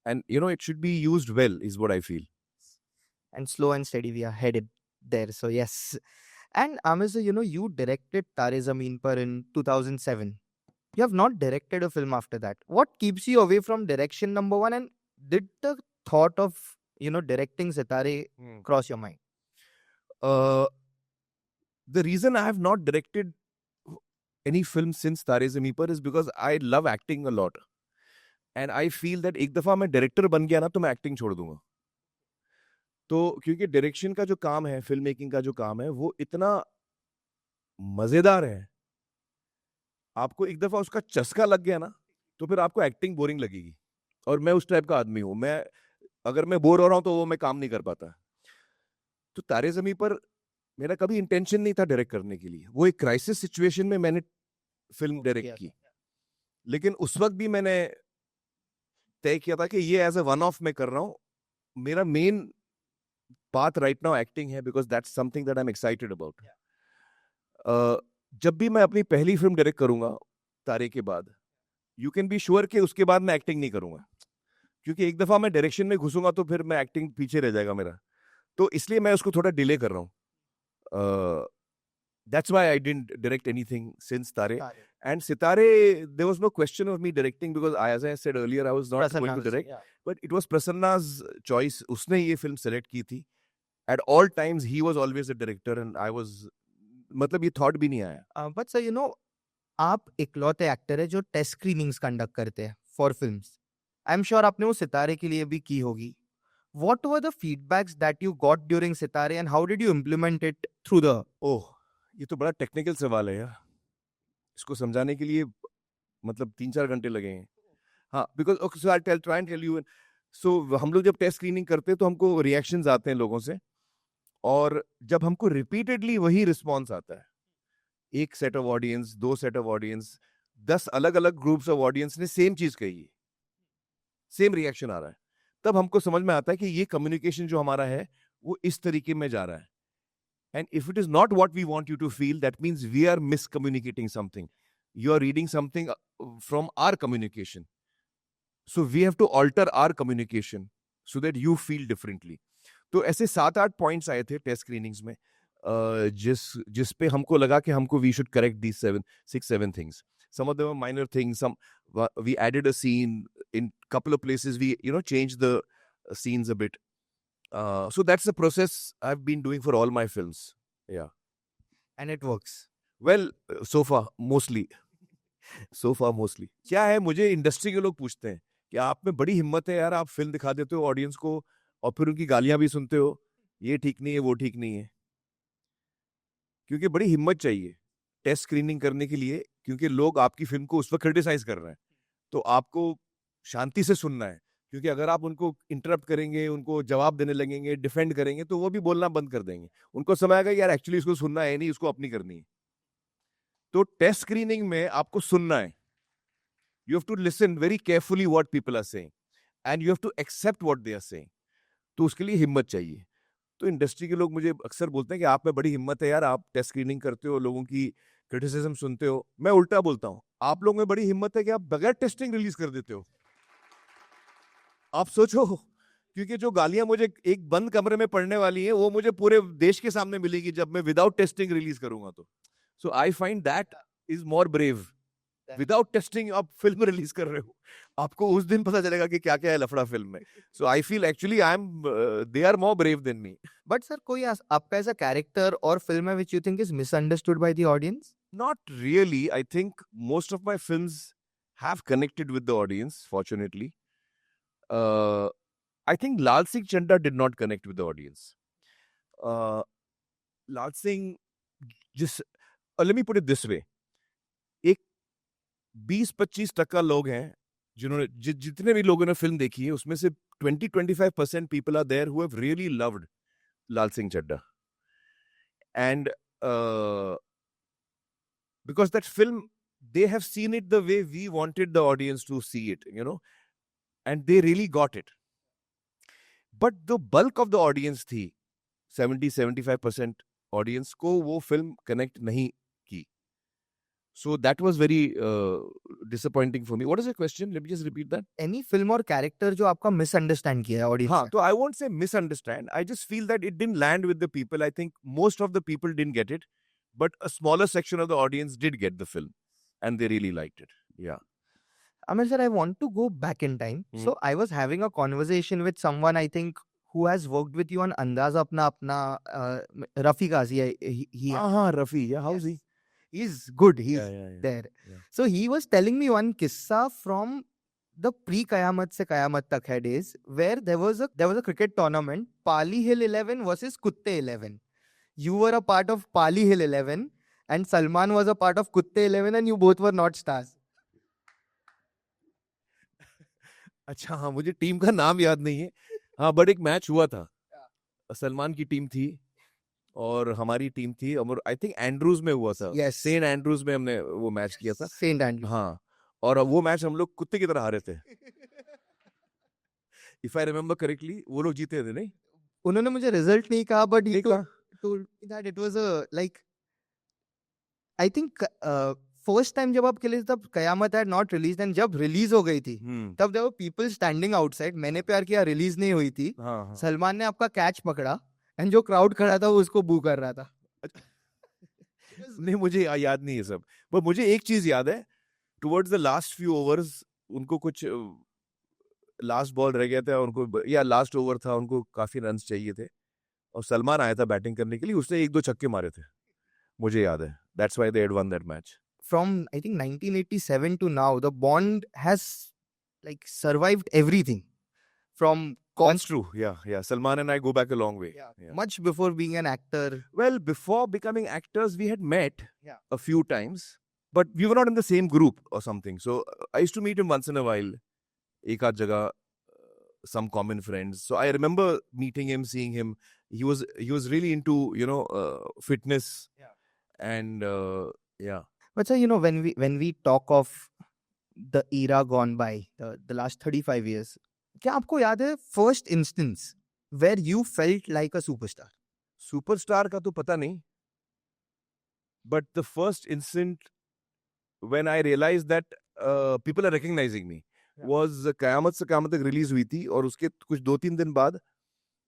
And it should be used well, is what I feel. And slow and steady, we are headed there. So yes. And Amir, sir, you directed Tare Zameen Par in 2007. You have not directed a film after that. What keeps you away from direction, number one? And did the thought of, directing Sitaare cross your mind? The reason I have not directed any film since Tare Zameen Par is because I love acting a lot. And I feel that एक दफा मैं director बन गया ना तो मैं acting छोड़ दूंगा. तो क्योंकि डायरेक्शन का जो काम है, फिल्म मेकिंग का जो काम है, वो इतना मजेदार है. आपको एक दफा उसका चस्का लग गया ना तो फिर आपको एक्टिंग बोरिंग लगेगी. और मैं उस टाइप का आदमी हूं. अगर मैं बोर हो रहा हूं तो वो मैं काम नहीं कर पाता. तो तारे ज़मीं पर मेरा कभी इंटेंशन नहीं था डायरेक्ट करने के लिए. वो एक क्राइसिस सिचुएशन में मैंने फिल्म डायरेक्ट की. लेकिन उस वक्त भी मैंने तय किया था कि ये एज अ वन ऑफ मैं कर रहा हूं. मेरा main path right now acting है, because that's something that I am excited about. जब भी मैं अपनी पहली फिल्म डायरेक्ट करूंगा तारे के बाद, यू कैन बी श्योर कि उसके बाद मैं एक्टिंग नहीं करूंगा. क्योंकि एक दफा मैं डायरेक्शन में घुसूंगा तो फिर मैं एक्टिंग पीछे रह जाएगा मेरा. तो इसलिए मैं उसको थोड़ा डिले कर रहा हूँ. That's why I didn't direct anything since Tare. And Sitaare, there was no question of me directing because, as I said earlier, I was not going to direct. Yeah. But it was Prasanna's choice. उसने ये film select की थी. At all times, he was always a director, and I was. मतलब ये thought भी नहीं आया. But sir, आप इकलौते एक्टर है जो टेस्ट स्क्रीनिंग्स कंडक्ट करते हैं for films. I am sure आपने वो सितारे के लिए भी की होगी. What were the feedbacks that you got during Sitaare and how did you implement it through the... Oh, ये तो बड़ा टेक्निकल सवाल है यार. इसको समझाने के लिए मतलब 3-4 घंटे लगेंगे. हाँ, because so I'll try and tell you. So हम लोग जब टेस्ट स्क्रीनिंग करते हैं तो हमको रिएक्शंस आते हैं लोगों से, और जब हमको रिपीटेडली वही रिस्पॉन्स आता है, एक set of audience, 2 set of audience, 10 अलग अलग ग्रुप्स ऑफ ऑडियंस ने सेम चीज कही है, सेम रिएक्शन आ रहा है, तब हमको समझ में आता है कि ये कम्युनिकेशन जो हमारा है वो इस तरीके में जा रहा है. And if it is not what we want you to feel, that means we are miscommunicating something. You are reading something from our communication. So we have to alter our communication so that you feel differently. तो ऐसे 7-8 points आए थे test screenings में, जिस पे हमको लगा कि हमको we should correct these 6-7 things. Some of them are minor things. Some we added a scene in couple of places. We changed the scenes a bit. So that's the process I've been doing for all my films. Yeah. And it works. Well, so far mostly. क्या है, मुझे industry के लोग पूछते हैं कि आप में बड़ी हिम्मत है यार, आप फिल्म दिखा देते हो ऑडियंस को और फिर उनकी गालियां भी सुनते हो, ये ठीक नहीं है, वो ठीक नहीं है. क्योंकि बड़ी हिम्मत चाहिए टेस्ट स्क्रीनिंग करने के लिए, क्योंकि लोग आपकी फिल्म को उस वक्त क्रिटिसाइज कर रहे हैं, तो आपको शांति से सुनना है. क्योंकि अगर आप उनको इंटरप्ट करेंगे, उनको जवाब देने लगेंगे, डिफेंड करेंगे, तो वो भी बोलना बंद कर देंगे. उनको समय आएगा यार एक्चुअली इसको सुनना है नहीं, इसको अपनी करनी है. तो टेस्ट स्क्रीनिंग में आपको सुनना है. You have to listen very carefully what people are saying and you have to accept what they are saying. तो उसके लिए हिम्मत चाहिए. तो इंडस्ट्री के लोग मुझे अक्सर बोलते हैं कि आप में बड़ी हिम्मत है यार, आप टेस्ट स्क्रीनिंग करते हो, लोगों की क्रिटिसिज्म सुनते हो. मैं उल्टा बोलता हूं, आप लोगों में बड़ी हिम्मत है कि आप बगैर टेस्टिंग रिलीज कर देते हो. आप सोचो, क्योंकि जो गालियां मुझे एक बंद कमरे में पड़ने वाली हैं, वो मुझे पूरे देश के सामने मिलेगी जब मैं विदाउट टेस्टिंग रिलीज करूंगा. तो so I find that is more brave. Without testing आप फिल्म रिलीज कर रहे हो, आपको उस दिन पता चलेगा कि क्या क्या है लफड़ा फिल्म में. So I feel actually they are more brave than me. But sir, कोई आपका ऐसा कैरेक्टर और फिल्म है which you think is misunderstood by the audience? Not really. I think most of my films have connected with the audience, fortunately. I think Laal Singh Chaddha did not connect with the audience. Laal Singh, let me put it this way. एक 20-25% लोग हैं जिन्होंने जितने भी लोगों ने film देखी है, उसमें से 20-25% people are there who have really loved Laal Singh Chaddha. And because that film they have seen it the way we wanted the audience to see it, and they really got it. But the bulk of the audience थी 70-75% audience को वो film connect नहीं की. So that was very disappointing for me. What is the question? Let me just repeat that. Any film or character जो आपका misunderstand किया है audience हाँ, ने? तो I won't say misunderstand. I just feel that it didn't land with the people. I think most of the people didn't get it, but a smaller section of the audience did get the film, and they really liked it. Yeah. Amir sir, I want to go back in time. So I was having a conversation with someone, I think, who has worked with you on Andaz Apna Apna, Rafi Ghazi. Rafi. Yeah, how's he? He's good. He's Yeah. there. Yeah. So he was telling me one kissa from the pre-Qayamat se Qayamat tak hai days, where there was a cricket tournament, Pali Hill 11 versus Kutte 11. You were a part of Pali Hill 11 and Salman was a part of Kutte 11 and you both were not stars. अच्छा, हाँ, मुझे team का नाम याद नहीं है. हाँ, but एक मैच हुआ था. सलमान की टीम थी और हमारी टीम थी, और आई थिंक एंड्रूज में हुआ था. Yes. सेंट एंड्रूज में हमने वो मैच किया था. Saint Andrew. हाँ, और वो मैच हम लोग कुत्ते की तरह हारे थे. इफ आई रिमेम्बर करेक्टली वो लोग जीते थे. नहीं, उन्होंने मुझे रिजल्ट नहीं कहा, बट he नहीं कहा. told me that it was a like I think first time जब आप खेले तब कयामत had not released, and जब रिलीज हो गई थी तब there were people standing outside. मैंने प्यार किया रिलीज नहीं हुई थी. हाँ. सलमान ने आपका कैच पकड़ा एंड जो क्राउड खड़ा था वो उसको बू कर रहा था. नहीं, मुझे याद नहीं है सब, पर मुझे एक चीज याद है. Towards the last few overs उनको कुछ लास्ट बॉल रह गया था उनको, या लास्ट ओवर था, उनको काफी रन्स चाहिए थे और सलमान आया था बैटिंग करने के लिए. उसने 1-2 छक्के मारे थे, मुझे याद है. That's why they had one that match. From I think 1987 to now, the bond has like survived everything. From That's true. Yeah. Salman and I go back a long way. Yeah. much before being an actor. Well, before becoming actors, we had met Yeah. a few times, but we were not in the same group or something. So I used to meet him once in a while. Ek aad jagah, some common friends. So I remember meeting him, seeing him. He was really into fitness. Yeah. And yeah. But sir, when we talk of the era gone by, the last 35 years, क्या आपको याद है first instance where you felt like a superstar? Superstar का तो पता नहीं. But the first instant when I realized that people are recognizing me was कयामत से कयामत तक रिलीज हुई थी, और उसके कुछ 2-3 दिन बाद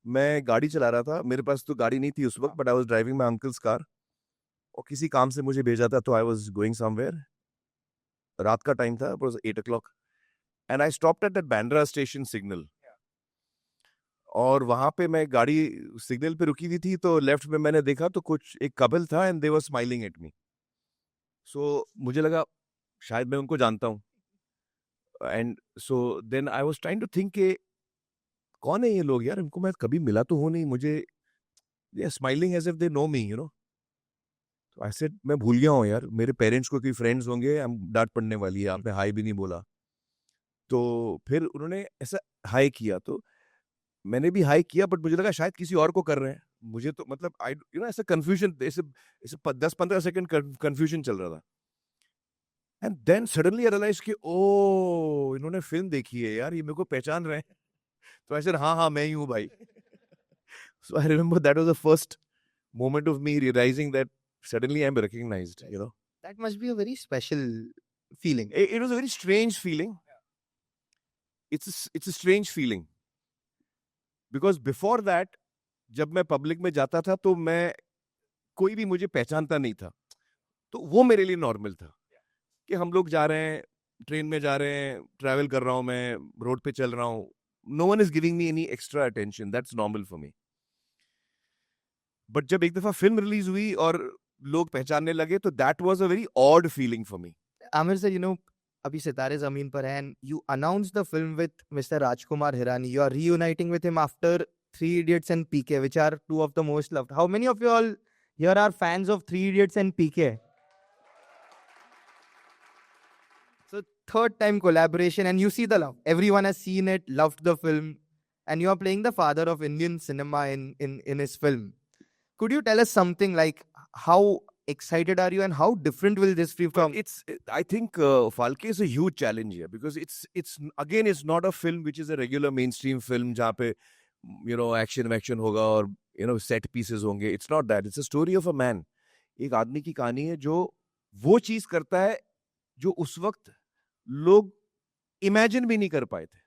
मैं गाड़ी चला रहा था. मेरे पास तो गाड़ी नहीं थी उस वक्त, but I was driving my uncle's car, और किसी काम से मुझे भेजा था, तो आई वाज गोइंग समवेयर. रात का टाइम था, it was 8 o'clock, and I stopped at that Bandra station signal. और वहां पे मैं गाड़ी सिग्नल पे रुकी हुई थी, तो लेफ्ट में मैंने देखा तो कुछ एक कपल था, and they were smiling at me. So मुझे लगा शायद मैं उनको जानता हूँ. And so then I was trying to think के कौन है ये लोग यार, इनको मैं कभी मिला तो हूँ नहीं, मुझे they are smiling as if they know me. तो आई सेड मैं भूल गया हूँ यार, मेरे पेरेंट्स को कोई फ्रेंड्स होंगे, हम डांट पड़ने वाली है, आपने हाई भी नहीं बोला. तो फिर उन्होंने ऐसा हाई किया, तो मैंने भी हाई किया, बट मुझे लगा शायद किसी और को कर रहे हैं. मुझे तो मतलब ऐसा कंफ्यूजन, ऐसे 10-15 सेकंड कंफ्यूजन चल रहा था. And then suddenly I realise कि ओ, इन्होंने फिल्म देखी है यार, ये मेरे को पहचान रहे हैं. तो आई सेड हाँ मैं ही हूँ भाई. So I remember that was the first moment of me realizing that suddenly I'm recognized. That must be a very special feeling. It was a very strange feeling. It's a strange feeling because before that, जब मैं public में जाता था तो मैं कोई भी मुझे पहचानता नहीं था, तो वो मेरे लिए नॉर्मल था कि हम लोग जा रहे हैं, ट्रेन में जा रहे हैं, ट्रैवल कर रहा हूँ, मैं रोड पे चल रहा हूँ, no one is giving me any extra attention. That's normal for me. But जब एक दफा फिल्म रिलीज हुई और लोग पहचानने लगे, तो that was a very odd feeling for me. Aamir sir, अभी सितारे जमीन पर है, and you announced the film with Mr. Rajkumar Hirani. You are reuniting with him after Three Idiots and PK, which are two of the most loved. How many of you all here are fans of Three Idiots and PK? So third time collaboration, and you see the love. Everyone has seen it, loved the film, and you are playing the father of Indian cinema in his film. Could you tell us something like how excited are you, and how different will this be from? I think Falke is a huge challenge here because it's again it's not a film which is a regular mainstream film जहाँ पे action होगा और set pieces होंगे. It's not that. It's a story of a man. एक आदमी की कहानी है जो वो चीज करता है जो उस वक्त लोग imagine भी नहीं कर पाए थे.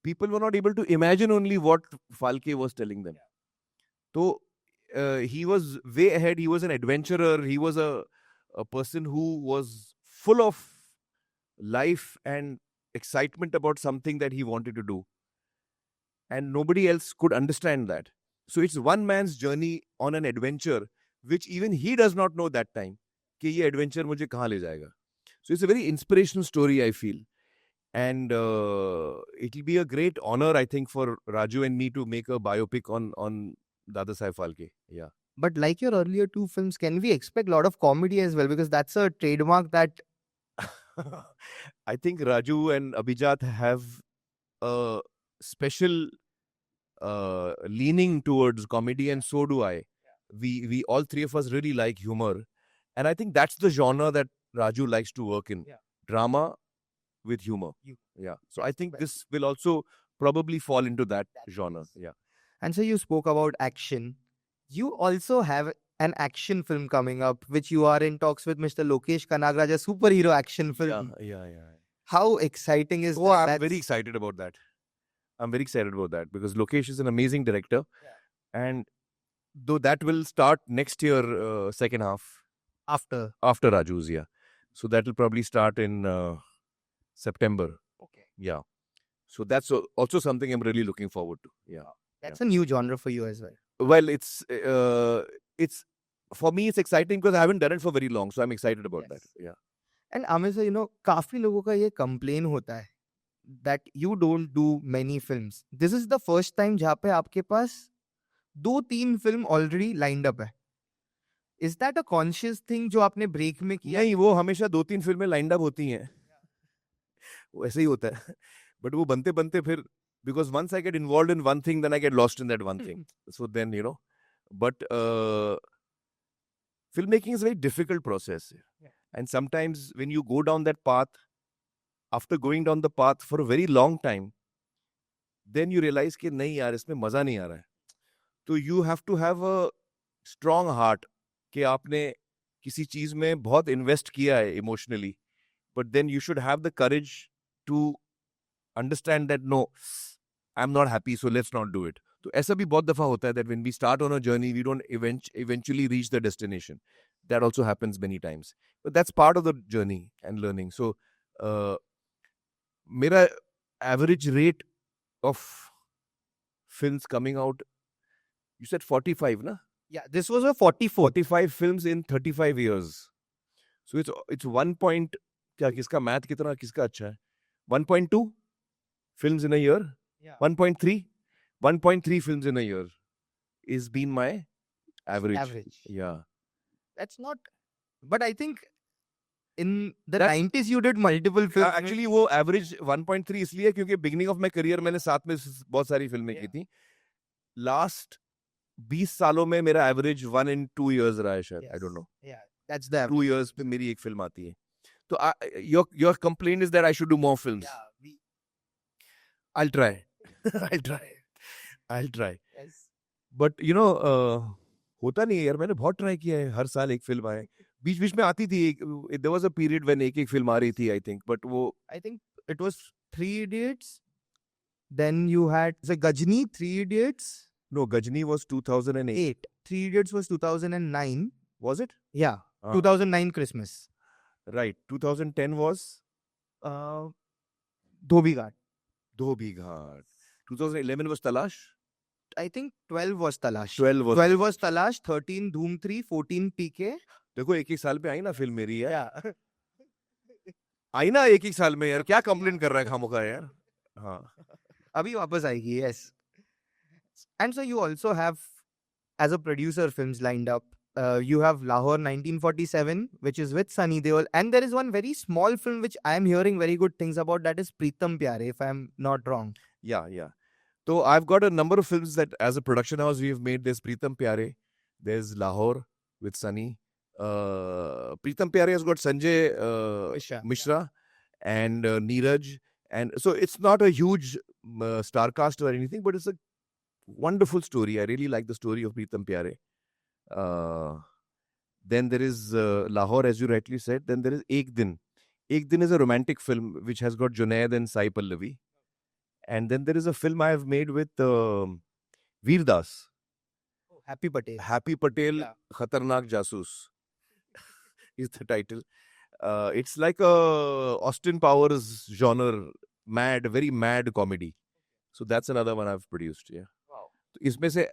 People were not able to imagine only what Falke was telling them. So he was way ahead. He was an adventurer. He was a person who was full of life and excitement about something that he wanted to do. And nobody else could understand that. So it's one man's journey on an adventure, which even he does not know that time, कि ये adventure मुझे कहाँ ले जाएगा. So it's a very inspirational story, I feel. And it'll be a great honor, I think, for Raju and me to make a biopic on Dada Saheb Phalke. Yeah. But like your earlier two films, can we expect a lot of comedy as well? Because that's a trademark that... I think Raju and Abhijat have a special leaning towards comedy, and so do I. We all three of us really like humor. And I think that's the genre that Raju likes to work in. Yeah. Drama with humor. Yeah. So I think this will also probably fall into that genre. Yeah. And so you spoke about action. You also have an action film coming up, which you are in talks with Mr. Lokesh Kanagaraj, a superhero action film. Yeah. How exciting is that? I'm very excited about that. Because Lokesh is an amazing director. Yeah. And though that will start next year, second half. After Raju's, yeah. So that will probably start in September. Okay. Yeah. So that's also something I'm really looking forward to. Yeah. That's a new genre for you as well. Well, it's for me, it's exciting because I haven't done it for very long. So I'm excited about that. Yeah. And Aamir sir, काफी लोगों का ये complain होता है that you don't do many films. This is the first time जहाँ पे आपके पास 2-3 film already lined up है. Is that a conscious thing जो आपने break में किया? नहीं, वो हमेशा 2-3 फिल्में lined up होती हैं. वो ऐसे ही होता है. But वो बनते फिर, because once I get involved in one thing, then I get lost in that one thing. So then, but filmmaking is a very difficult process. Yeah. And sometimes when you go down that path, after going down the path for a very long time, then you realize कि नहीं यार, इसमें मजा नहीं आ रहा है. So you have to have a strong heart कि आपने किसी चीज में बहुत invest किया है emotionally, but then you should have the courage to understand that no, I'm not happy, so let's not do it. तो ऐसा भी बहुत दफा होता है that when we start on a journey, we don't eventually reach the destination. That also happens many times. But that's part of the journey and learning. So, मेरा average rate of films coming out, you said 45, na? Yeah, this was a 45 films in 35 years. So it's 1 point, किसका math कितना किसका अच्छा है? 1.2 films in a year. Yeah. 1.3 films in a year is been my average. Yeah. That's not, but I think in the 90s you did multiple films. Actually वो average 1.3 इसलिए क्योंकि beginning of my career मैंने साथ में बहुत सारी फिल्में की थी. Last 20 सालों में मेरा average 1 in 2 years रहा है शायद. I don't know. Yeah, that's the average. 2 years पे मेरी एक फिल्म आती है. तो your complaint is that I should do more films. Yeah, I'll try. I'll try. Yes. But होता नहीं है यार, मैंने बहुत ट्राई किया है. हर साल एक फिल्म आए, बीच में आती थी. There was a period when एक फिल्म आ रही थी, I think. But I think it was 3 Idiots. Then you had Gajni, 3 Idiots. No, Gajni was 2008. 3 Idiots was 2009. Was it? Yeah. 2009 Christmas. Right. 2010 was? Dhobi Ghat. 2011 was Talash? I think 12 was Talash. 12 was Talash, 13 Dhoom 3, 14 PK. देखो एक साल पे आई ना film मेरी यार. आई ना एक साल में यार, क्या कंप्लेंट कर रहा है खामोखा यार. हाँ, अभी वापस आएगी. Yes. And so you also have, as a producer, films lined up. You have Lahore 1947, which is with Sunny Deol, and there is one very small film which I am hearing very good things about, that is Pritam Pyare, if I am not wrong. Yeah. So I've got a number of films that as a production house we have made. There's Pritam Pyare, there's Lahore, with Sunny. Pritam Pyare has got Sanjay Mishra and Neeraj. And so it's not a huge star cast or anything, but it's a wonderful story. I really like the story of Pritam Pyare. Then there is Lahore, as you rightly said. Then there is Ek Din. Ek Din is a romantic film which has got Junaid and Sai Pallavi. And then there is a film I have made with Veer Das. Happy Patel. Happy Patel, Khatarnak Jasoos is the title. It's like a Austin Powers genre, very mad comedy. So that's another one I've produced. Yeah. Wow. तो इसमें से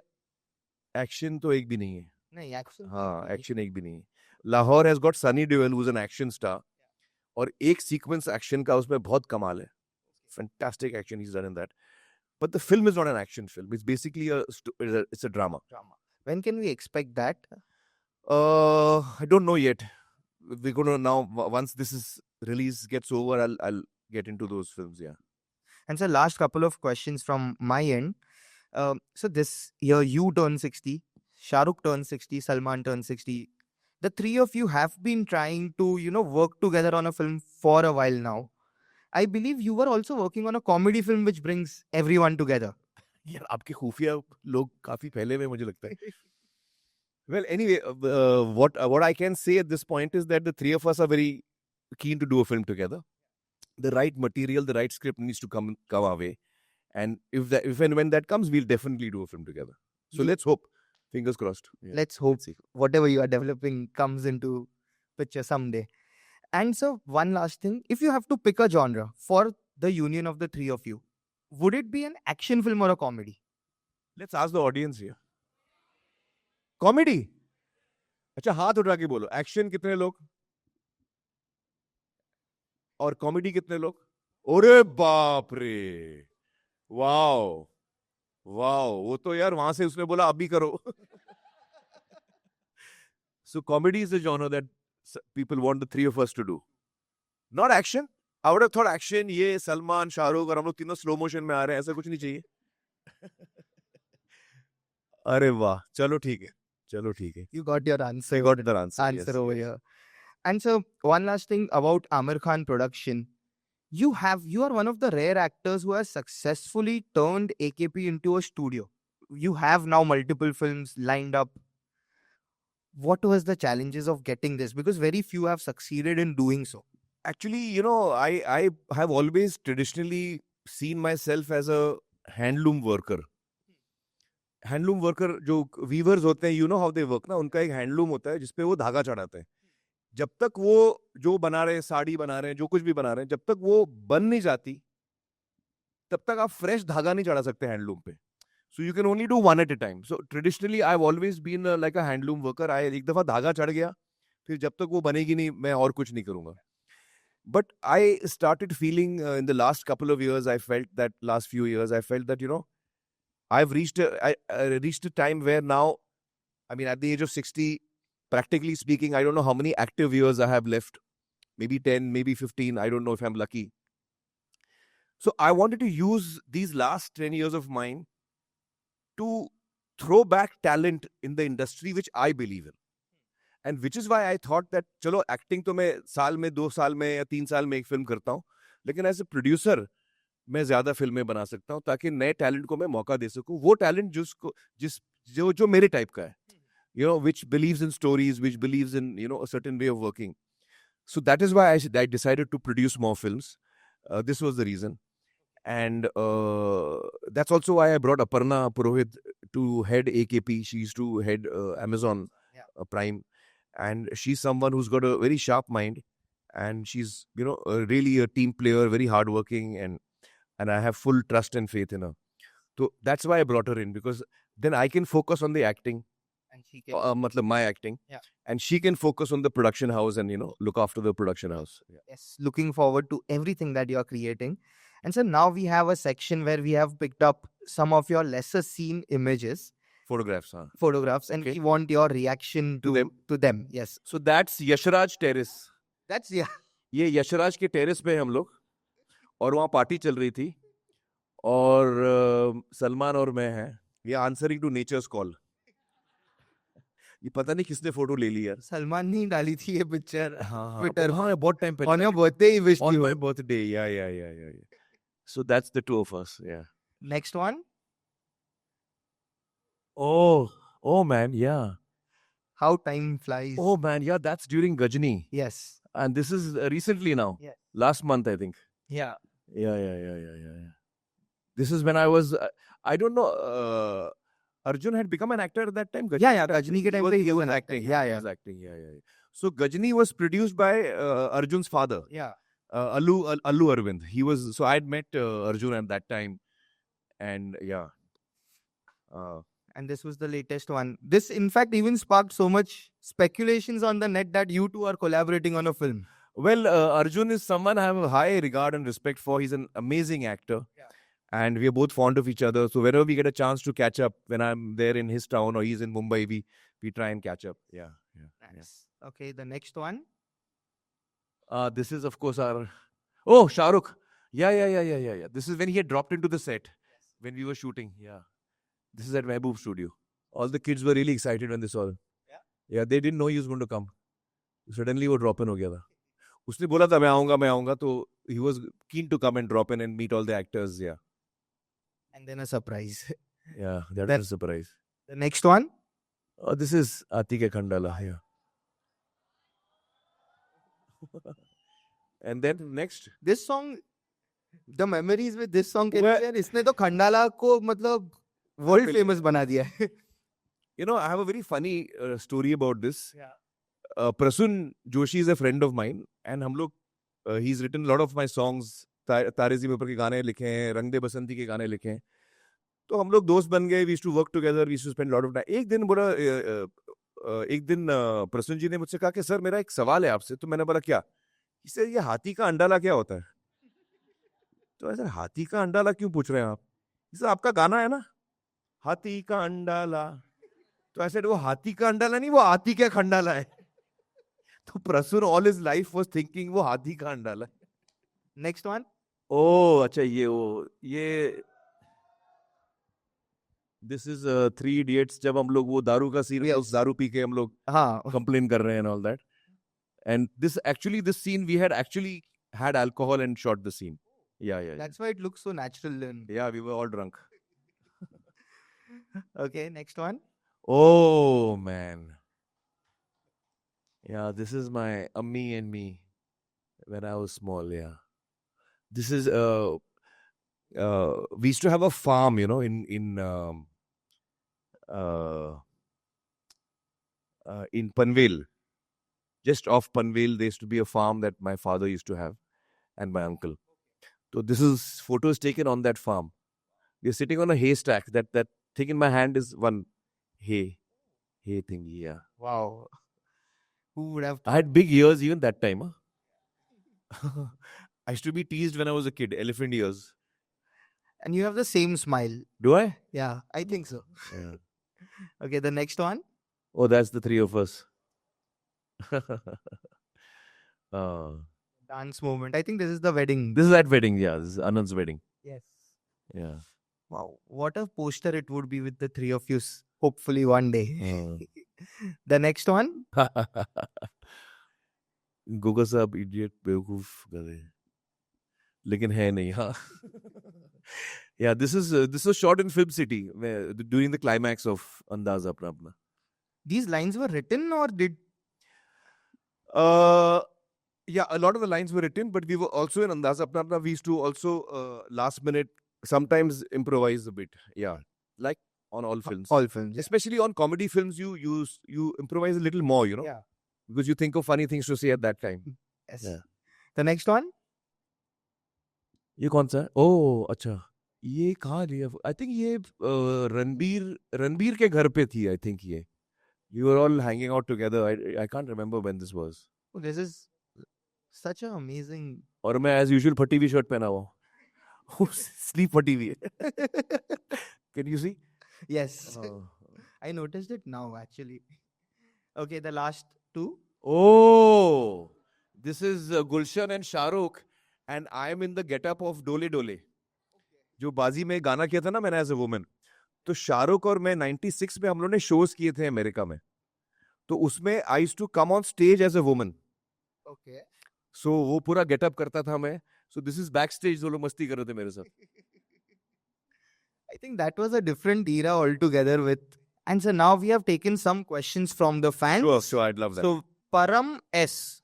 action तो एक भी नहीं है. नहीं, action. हाँ, action एक भी नहीं है. Lahore has got Sunny Deol, who's an action star. और एक sequence action का उसमें बहुत कमाल है. Fantastic action he's done in that. But the film is not an action film. It's basically it's a drama. When can we expect that? I don't know yet. We're going to now, once this is release gets over, I'll get into those films, yeah. And so last couple of questions from my end. So this year you turn 60, Shah Rukh turned 60, Salman turned 60. The three of you have been trying to, work together on a film for a while now. I believe you were also working on a comedy film which brings everyone together. यार आपके खुफिया लोग काफी पहले में मुझे लगता है. Well, anyway, what I can say at this point is that the three of us are very keen to do a film together. The right material, the right script needs to come our way, and if and when that comes, we'll definitely do a film together. So let's hope. Fingers crossed. Yeah. Let's hope whatever you are developing comes into picture someday. And so one last thing, if you have to pick a genre for the union of the three of you, would it be an action film or a comedy? Let's ask the audience here. Comedy? अच्छा हाथ उठा के बोलो. Action कितने लोग? और comedy कितने लोग? अरे बाप रे. Wow. वो तो यार वहां से उसने बोला अभी करो. So comedy is a genre that people want the three of us to do. Not action. I would have thought action, ये सलमान, शाहरुख और हम लोग तीनों स्लो मोशन में आ रहे हैं, ऐसा कुछ नहीं चाहिए. अरे वाह, चलो ठीक है. You got your answer. I got the answer. Yes, over here. And so one last thing about Aamir Khan production. You are one of the rare actors who has successfully turned AKP into a studio. You have now multiple films lined up. What was the challenges of getting this? Because very few have succeeded in doing so. Actually, I have always traditionally seen myself as a handloom worker. Handloom worker जो viewers होते हैं, how they work ना, उनका एक handloom होता है जिसपे वो धागा चढ़ाते हैं. जब तक वो जो बना रहे हैं, साड़ी बना रहे हैं, जो कुछ भी बना रहे हैं, जब तक वो बन नहीं जाती तब तक आप फ्रेश धागा नहीं चढ़ा सकते हैंडलूम पे. So you can only do one at a time. So traditionally I have always been like a handloom worker. एक दफा धागा चढ़ गया, फिर जब तक वो बनेगी नहीं मैं और कुछ नहीं करूंगा. But I started feeling in the last couple of years, last few years, I felt that, I've reached a time where now, I mean, at the age of 60, practically speaking, I don't know how many active years I have left. Maybe 10, maybe 15. I don't know if I'm lucky. So I wanted to use these last 10 years of mine to throw back talent in the industry, which I believe in. And which is why I thought that, चलो acting तो मैं साल में 2 साल में या 3 साल में एक फिल्म करता हूँ, लेकिन एज ए प्रोड्यूसर मैं ज्यादा फिल्में बना सकता हूँ ताकि नए टैलेंट को मैं मौका दे सकूँ. वो टैलेंट जो मेरे टाइप का है, which believes in stories, which believes in a certain way of working. So that is why I decided to produce more films. This was the reason. And that's also why I brought Aparna Purohit to head AKP. She used to head Amazon Prime. And she's someone who's got a very sharp mind. And she's, really a team player, very hardworking. And I have full trust and faith in her. So that's why I brought her in. Because then I can focus on the acting. And she can... my acting. Yeah. And she can focus on the production house and, look after the production house. Yeah. Yes, looking forward to everything that you're creating. And so now we have a section where we have picked up some of your lesser seen images. Photographs, huh? Photographs. And we want your reaction to them. Yes. So that's Yashraj Terrace. That's, yeah. ये यशराज के terrace पे हम लोग, और वहाँ party चल रही थी, और सलमान और मैं हैं. ये आंसरिंग टू नेचर्स कॉल. ये पता नहीं किसने फोटो ले ली यार. सलमान ने ही डाली थी ये पिक्चर हाँ ट्विटर हाँ बहुत टाइम पहले. on your birthday he wished On you. my birthday. Yeah. So that's the two of us. Yeah. Next one, Oh man, yeah. how time flies. Oh man, yeah. That's during Gajni, Yes. and this is recently now. Yes. Last month, I think. Yeah. Yeah. This is when I was. I don't know. Arjun had become an actor at that time. Gajni Yeah. Gajni ke time pe he was an actor. acting. Yeah. He was acting. Yeah. So Gajni was produced by Arjun's father, Yeah. Allu Arjun. He was. So I had met Arjun at that time, and yeah. And this was the latest one. This, in fact, even sparked so much speculations on the net that you two are collaborating on a film. Well, Arjun is someone I have a high regard and respect for. He's an amazing actor. Yeah. And we are both fond of each other. So whenever we get a chance to catch up, when I'm there in his town or he's in Mumbai, we try and catch up. Yeah. Nice. Okay, the next one. This is, of course, our... Oh, Shah Rukh. Yeah. This is when he had dropped into the set. When we were shooting. Yeah. This is at Mehboob Studio. All the kids were really excited when they saw him. Yeah, they didn't know he was going to come. Suddenly वो drop in हो गया था. उसने बोला था मैं आऊँगा तो he was keen to come and drop in and meet all the actors. Yeah. And then a surprise. Yeah, that was a surprise. The next one. Oh, this is Atike Khandala. Yeah. And then next. This song, the memories with this song can be there. इसने तो खंडाला को मतलब world famous बना दिया है. You know, I have a very funny story about this. Yeah. Prasun Joshi is a friend of mine, and हम लोग he's written a lot of my songs. तारे ज़मीन पर के गाने लिखे हैं, रंग दे बसंती के गाने लिखे हैं. तो हम लोग दोस्त बन गए. We used to work together. We used to spend a lot of time. एक दिन प्रसून जी ने मुझसे कहा कि सर मेरा एक सवाल है आपसे. तो मैंने बोला क्या? इससे ये हाथी का अंडाला क्या होता है? तो ऐसा हाथी का अंडाला क्यों पूछ रहे हैं आप? इसे आपका गाना है ना, हाथी का अंडाला. तो ऐसे वो हाथी का अंडाला नहीं, वो हाथी का खंडाला है. तो Prasoon all his life was thinking वो हाथी का अंडाला. Next one. Oh, अच्छा ये This is Three Idiots. जब हम लोग वो दारू का सीन, उस दारू पी के हम लोग complain कर रहे हैं and all that. And this scene we had actually had alcohol and shot the scene. Yeah. That's why it looks so natural. Yeah, we were all drunk. Okay, next one. Oh man. Yeah, this is my Ammi and Me when I was small. Yeah. This is we used to have a farm, in Panvel. Just off Panvel, there used to be a farm that my father used to have and my uncle. So this is photos taken on that farm. We're sitting on a haystack. That thing in my hand is one hay thing. Yeah. Wow. Who would have? I had big ears even that time. Huh? I used to be teased when I was a kid. Elephant ears. And you have the same smile. Do I? Yeah, I think so. Yeah. Okay, the next one. Oh, that's the three of us. Dance moment. I think this is the wedding. This is at wedding. Yeah, this is Anand's wedding. Yes. Yeah. Wow, what a poster it would be with the three of you. Hopefully one day. The next one. Goga sahab idiot बेवकूफ गधे लेकिन है नहीं हाँ. Yeah, this was shot in Film City during the climax of Andaz Apna Apna. These lines were written or did? Yeah, a lot of the lines were written, but we were also in Andaz Apna Apna. We used to also last minute sometimes improvise a bit. Yeah, like on all films. All films, yeah. Especially on comedy films, you improvise a little more, Yeah. because you think of funny things to say at that time. Yes. Yeah. The next one. ये कौन सा है? Oh, अच्छा. ये कहाँ लिया? I think ये रणबीर के घर पे थी. I think ये. We were all hanging out together. I can't remember when this was. Oh, this is such an amazing. और मैं as usual फटी हुई शर्ट पहना हुआ. Sleep फटी हुई है. Can you see? Yes. I noticed it now actually. Okay, the last two. Oh, this is Gulshan and Shah Rukh, and I am in the get-up of Dole Dole. जो बाजी में गाना किया था ना मैंने as a woman. तो शाहरुख और मैं 96 में हम लोगों ने shows किए थे अमेरिका में. तो उसमें I used to come on stage as a woman. Okay. So वो पूरा गेटअप करता था मैं. So this is backstage जो लोग मस्ती कर रहे थे मेरे साथ. I think that was a different era altogether with. And so now we have taken some questions from the fans. Sure, I'd love that. So Param S.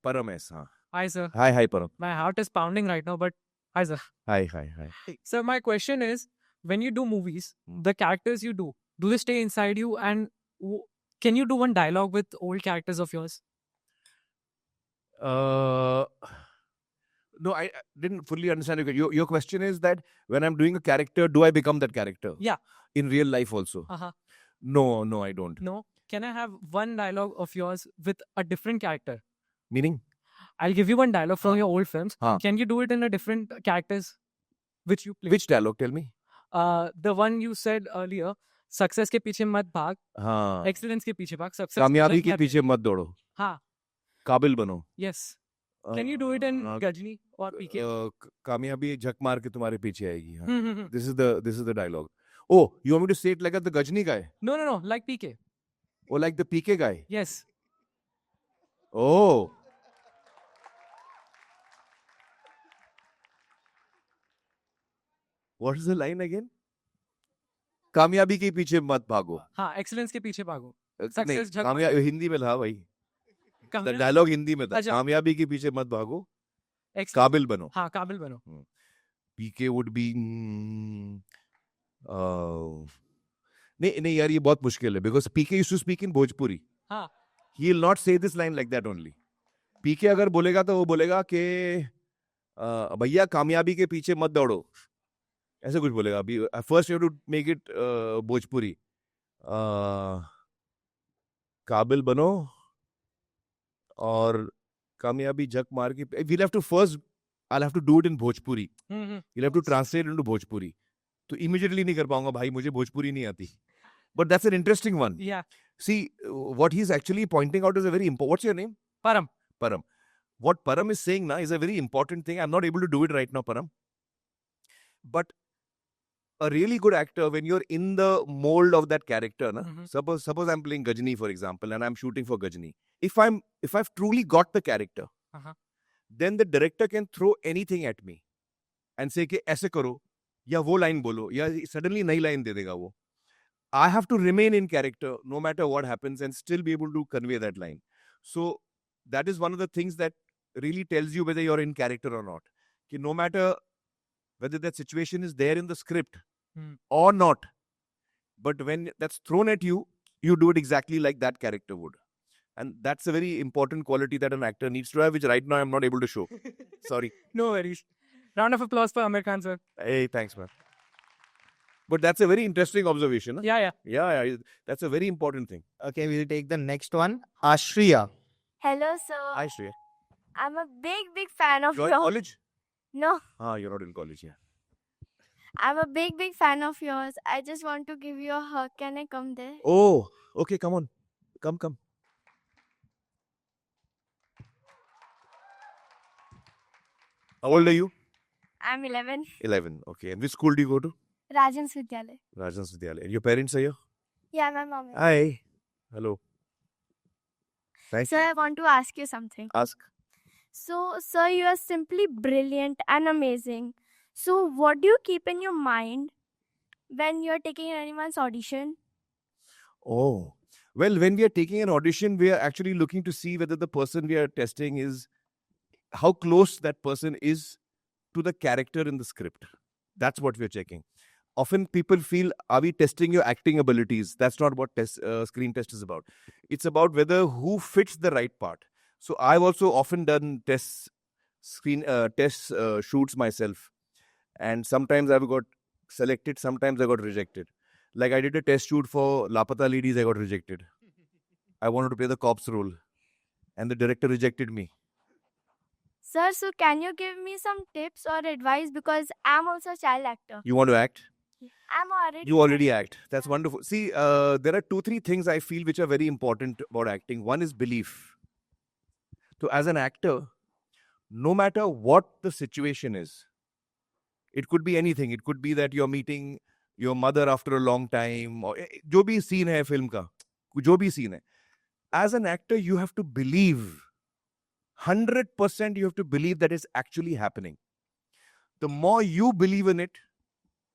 Param S, हाँ. Hi, sir. Hi, Param. My heart is pounding right now, but hi, sir. Hi. So my question is, when you do movies, the characters you do they stay inside you? And can you do one dialogue with old characters of yours? No, I didn't fully understand your question is that when I'm doing a character, do I become that character? Yeah. In real life also? Uh-huh. No, I don't. No? Can I have one dialogue of yours with a different character? Meaning? I'll give you one dialogue from your old films. Haan. Can you do it in a different characters which you play? Which dialogue? Tell me. The one you said earlier, success के पीछे मत भाग, हाँ. excellence के पीछे भाग, success कामयाबी के पीछे मत दौड़ो. हाँ. काबिल बनो. Yes. Can you do it in Gajni or PK? कामयाबी झक मार के तुम्हारे पीछे आएगी. हाँ. This is the dialogue. Oh, you want me to say it like the Gajni guy? No, like PK. Oh, like the PK guy? Yes. Oh. What is the line again? कामयाबी के पीछे मत भागो. हाँ, excellence के पीछे भागो. Success कामयाबी हिंदी में था भाई. डायलॉग हिंदी में था. कामयाबी के पीछे मत भागो. काबिल बनो. हाँ, काबिल बनो. PK would be नहीं यार ये बहुत मुश्किल है because PK used to speak in Bhojpuri. हाँ. He will not say this line like that only. PK अगर बोलेगा तो वो बोलेगा कि भैया कामयाबी के पीछे मत दौड़ो. ऐसे कुछ बोलेगा. अभी first you have to make it Bhojpuri. काबिल बनो और कामयाबी झक मार के. We'll have to first. I'll have to do it in Bhojpuri. You'll have to translate into Bhojpuri. तो immediately नहीं कर पाऊंगा भाई मुझे भोजपुरी नहीं आती. But that's an interesting one. Yeah. See, what he's actually pointing out is a very important. What's your name? Param. What Param is saying now is a very important thing. I'm not able to do it right now, Param. But a really good actor, when you're in the mold of that character, suppose I'm playing Gajni, for example, and I'm shooting for Gajni. If I've truly got the character, then the director can throw anything at me and say कि ऐसे करो या वो line बोलो या suddenly नई line दे देगा वो. I have to remain in character no matter what happens and still be able to convey that line. So that is one of the things that really tells you whether you're in character or not. कि no matter whether that situation is there in the script or not, but when that's thrown at you, you do it exactly like that character would. And that's a very important quality that an actor needs to have, which right now I'm not able to show. Sorry. No worries. Round of applause for Aamir Khan, sir. Hey, thanks, man. But that's a very interesting observation. Huh? Yeah. That's a very important thing. Okay, we'll take the next one. Ashriya. Hello, sir. Hi, Shreya. I'm a big fan of You're in yours. college? No, You're not in college, yeah. I'm a big fan of yours. I just want to give you a hug. Can I come there? Oh, okay, come on. Come. How old are you? I'm 11. 11. Okay. And which school do you go to? Rajan's Vidyalaya. Rajans Vidyalaya. And your parents are here? Yeah, my mom is. Hi. Hello. Thanks. Sir, I want to ask you something. Ask. So, sir, you are simply brilliant and amazing. So, what do you keep in your mind when you're taking anyone's audition? Oh. Well, when we are taking an audition, we are actually looking to see whether the person we are testing is how close that person is to the character in the script. That's what we're checking. Often people feel, are we testing your acting abilities? That's not what screen test is about. It's about whether who fits the right part. So I've also often done shoots myself. And sometimes I've got selected, sometimes I got rejected. Like I did a test shoot for Lapata Ladies, I got rejected. I wanted to play the cop's role. And the director rejected me. Sir, so can you give me some tips or advice because I'm also a child actor. You want to act? You already act. That's wonderful. See, there are 2-3 things I feel which are very important about acting. One is belief. So as an actor, no matter what the situation is, it could be anything. It could be that you're meeting your mother after a long time. Or जो भी scene है film का, जो भी scene है. as an actor, you have to believe 100%. You have to believe that it's actually happening. The more you believe in it,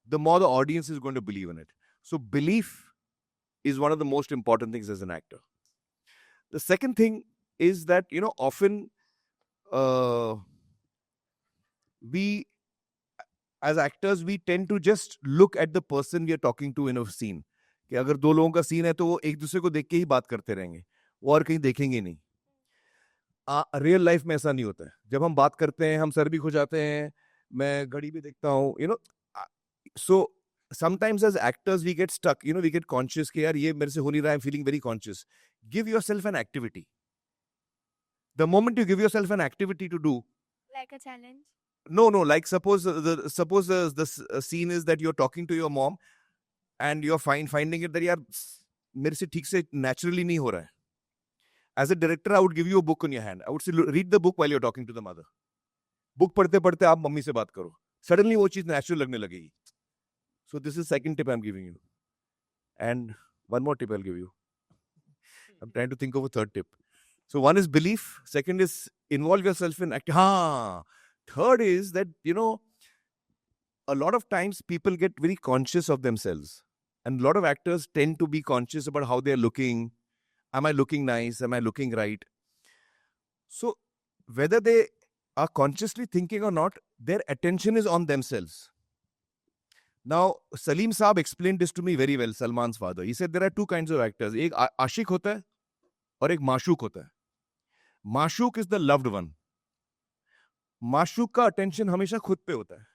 the more the audience is going to believe in it. So belief is one of the most important things as an actor. The second thing is that, often we as actors, we tend to just look at the person we are talking to in a scene. कि अगर दो लोगों का scene है तो वो एक दूसरे को देख के ही बात करते रहेंगे, वो और कहीं देखेंगे नहीं. रियल लाइफ में ऐसा नहीं होता है. जब हम बात करते हैं, हम सर भी खो जाते हैं, मैं घड़ी भी देखता हूँ, so sometimes as actors we get stuck, we get conscious कि यार ये मेरे से हो नहीं रहा है, I'm feeling very conscious. Give yourself an activity. The moment you give yourself an activity to do, Like a challenge. no, like suppose the scene is that you're talking to your mom and you're finding it that यार मेरे से ठीक से naturally नहीं हो रहा है. As a director, I would give you a book in your hand. I would say, read the book while you're talking to the mother. Book पढ़ते पढ़ते आप मम्मी से बात करो. Suddenly वो चीज natural लगने लगेगी. So this is second tip I'm giving you. And one more tip I'll give you. I'm trying to think of a third tip. So one is belief. Second is involve yourself in acting. Third is that, a lot of times people get very conscious of themselves. And a lot of actors tend to be conscious about how they're looking. Am I looking nice? Am I looking right? So whether they are consciously thinking or not, their attention is on themselves. Now, Salim Saab explained this to me very well, Salman's father. He said there are two kinds of actors. एक आशिक होता है और एक माशूक होता है. माशूक is the loved one. माशूक का attention हमेशा खुद पे होता है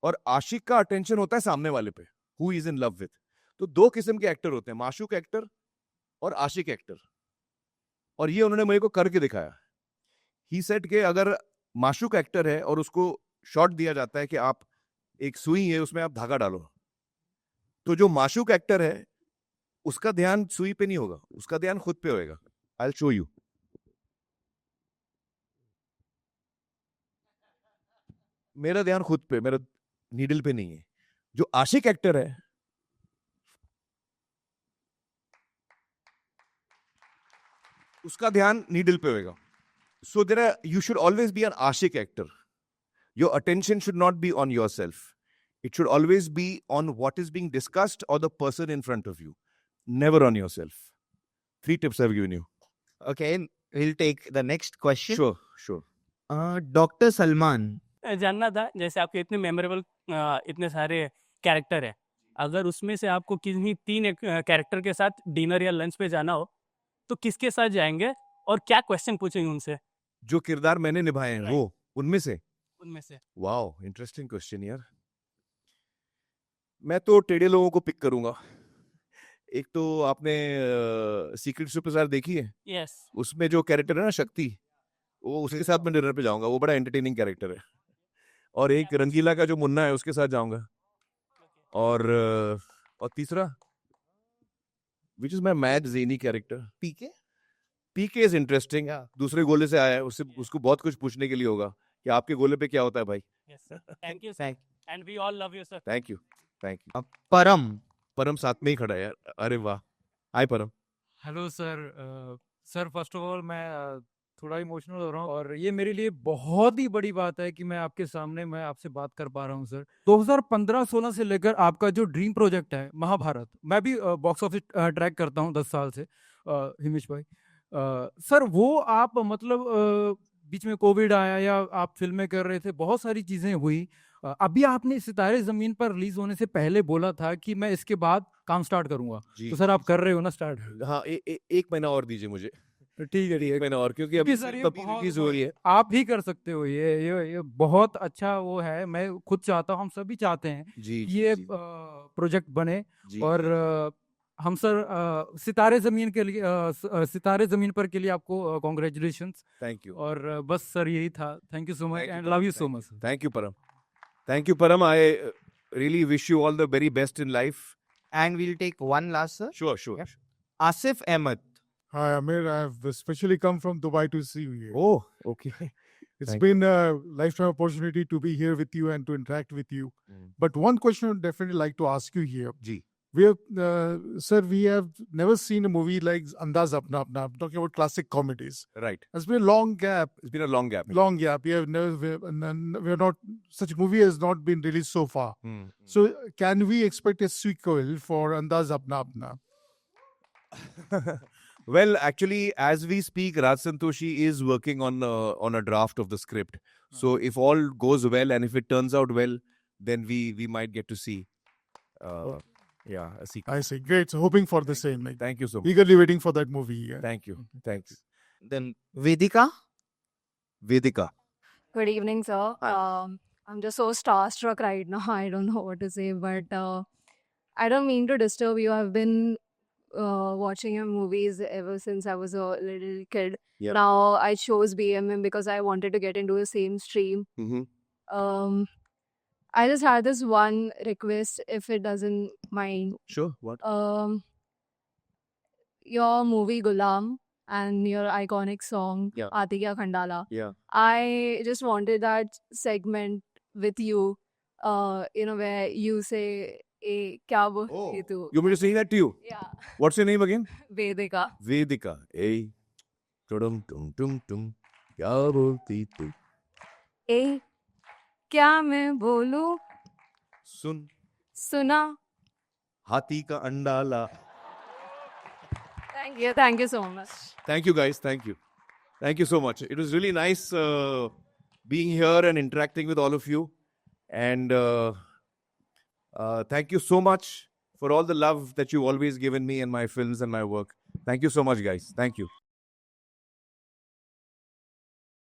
और आशिक का attention होता है सामने वाले पे, who is in love with. तो दो किस्म के एक्टर होते हैं, माशूक एक्टर और आशिक एक्टर. और ये उन्होंने मेरे को करके दिखाया. He said कि अगर माशूक एक्टर है और उसको शॉट दिया जाता है कि आप एक सुई है उसमें आप धागा डालो, तो जो माशूक एक्टर है उसका ध्यान सुई पे नहीं होगा, उसका ध्यान खुद पे होएगा. I'll show you. मेरा ध्यान खुद पे, मेरा नीडल पे नहीं है. जो आशिक एक्टर है उसका ध्यान नीडल पे होएगा. So you should always be an ashik actor. Your attention should not be on yourself. It should always be on what is being discussed or the person in front of you. Never on yourself. 3 tips I've given you. Okay, we'll take the next question. Sure. Dr. Salman. जानना था, जैसे आपके इतने memorable इतने सारे character है, अगर उसमें से आपको किसी 3 कैरेक्टर के साथ डिनर या लंच पे जाना हो तो किसके साथ जाएंगे और क्या क्वेश्चन पूछेंगे उनसे? जो किरदार मैंने निभाए हैं वो उनमें से. वाओ, इंटरेस्टिंग क्वेश्चन यार. मैं तो टेढ़े लोगों को पिक करूंगा. एक तो आपने सीक्रेट सुपरस्टार देखी है? यस. उसमें जो कैरेक्टर है ना शक्ति, वो उसके साथ मैं डिनर पे जाऊंगा. वो बड़ा एंटरटेनिंग कैरेक्टर है. और एक रंगीला का जो मुन्ना है उसके साथ जाऊंगा. और तीसरा which is my mad zany character, PK is interesting. दूसरे गोले से आया है, उसको बहुत कुछ पूछने के लिए होगा कि आपके गोले पे क्या होता है भाई. Thank you sir, and we all love you sir. Thank you. परम साथ में ही खड़ा है यार. अरे वाह. हाय परम. Hello sir. Sir first of all मैं थोड़ा इमोशनल हो रहा हूँ और ये मेरे लिए बहुत ही बड़ी बात है कि मैं आपके सामने मैं आपसे बात कर पा रहा हूँ सर. 2015-16 से लेकर आपका जो ड्रीम प्रोजेक्ट है महाभारत, मैं भी बॉक्स ऑफिस ट्रैक करता हूँ 10 साल से. हिमेश भाई सर, वो आप मतलब बीच में कोविड आया या आप फिल्में कर रहे थे, बहुत सारी चीज़ें हुई. अभी आपने सितारे ज़मीन पर रिलीज होने से पहले बोला था कि मैं इसके बाद काम स्टार्ट करूंगा. तो सर आप कर रहे हो ना स्टार्ट? हाँ, एक महीना और दीजिए मुझे. ठीक है. एक महीना और, क्योंकि अभी सर रिलीज हो रही है. आप ही कर सकते हो. ये बहुत अच्छा वो है. मैं खुद चाहता हूँ, हम सभी चाहते हैं ये प्रोजेक्ट बने. और हम सर सितारे ज़मीन के लिए सितारे ज़मीन पर के लिए आपको कॉन्ग्रेचुलेशंस. Thank you. और बस सर यही था. Thank you so much and love you so much. Thank you परम. Thank you, Param. I really wish you all the very best in life. And we'll take one last, sir. Sure. Yeah. Asif Ahmed. Hi, Aamir. I've especially come from Dubai to see you here. Oh, okay. It's been a lifetime opportunity to be here with you and to interact with you. But one question I'd definitely like to ask you here. Ji. We have, sir, we have never seen a movie like Andaz Apna Apna. I'm talking about classic comedies. Right. It's been a long gap. It's been a long gap. Long gap. We have never, we are not, such a movie has not been released so far. Hmm. So, can we expect a sequel for Andaz Apna Apna? Well, actually, as we speak, Raj Santoshi is working on a draft of the script. So if all goes well and if it turns out well, then we might get to see, a sequel. I see. Great. So, hoping for the same. Like, Thank you so much. eagerly waiting for that movie. Yeah. Thank you. Thanks. Then Vedika. Vedika. Good evening, sir. I'm just so starstruck right now. I don't know what to say, but I don't mean to disturb you. I've been watching your movies ever since I was a little kid. Yep. Now I chose BMM because I wanted to get into the same stream. Mm-hmm. I just had this one request, if it doesn't mind. Sure. What? Your movie Gulam and your iconic song Yeah. Aati Kya Khandala. Yeah. I just wanted that segment with you, where you say, kya bolti tu? You want me to sing that to you? Yeah, What's your name again? Vedika. Vedika. Hey. Tudum tum tum tum. Kya bolti tu? क्या मैं बोलूं Sun. सुना. Hathi ka andala. Thank you so much. Thank you, guys. Thank you. Thank you so much. It was really nice being here and interacting with all of you. And thank you so much for all the love that you've always given me and my films and my work. Thank you so much, guys. Thank you.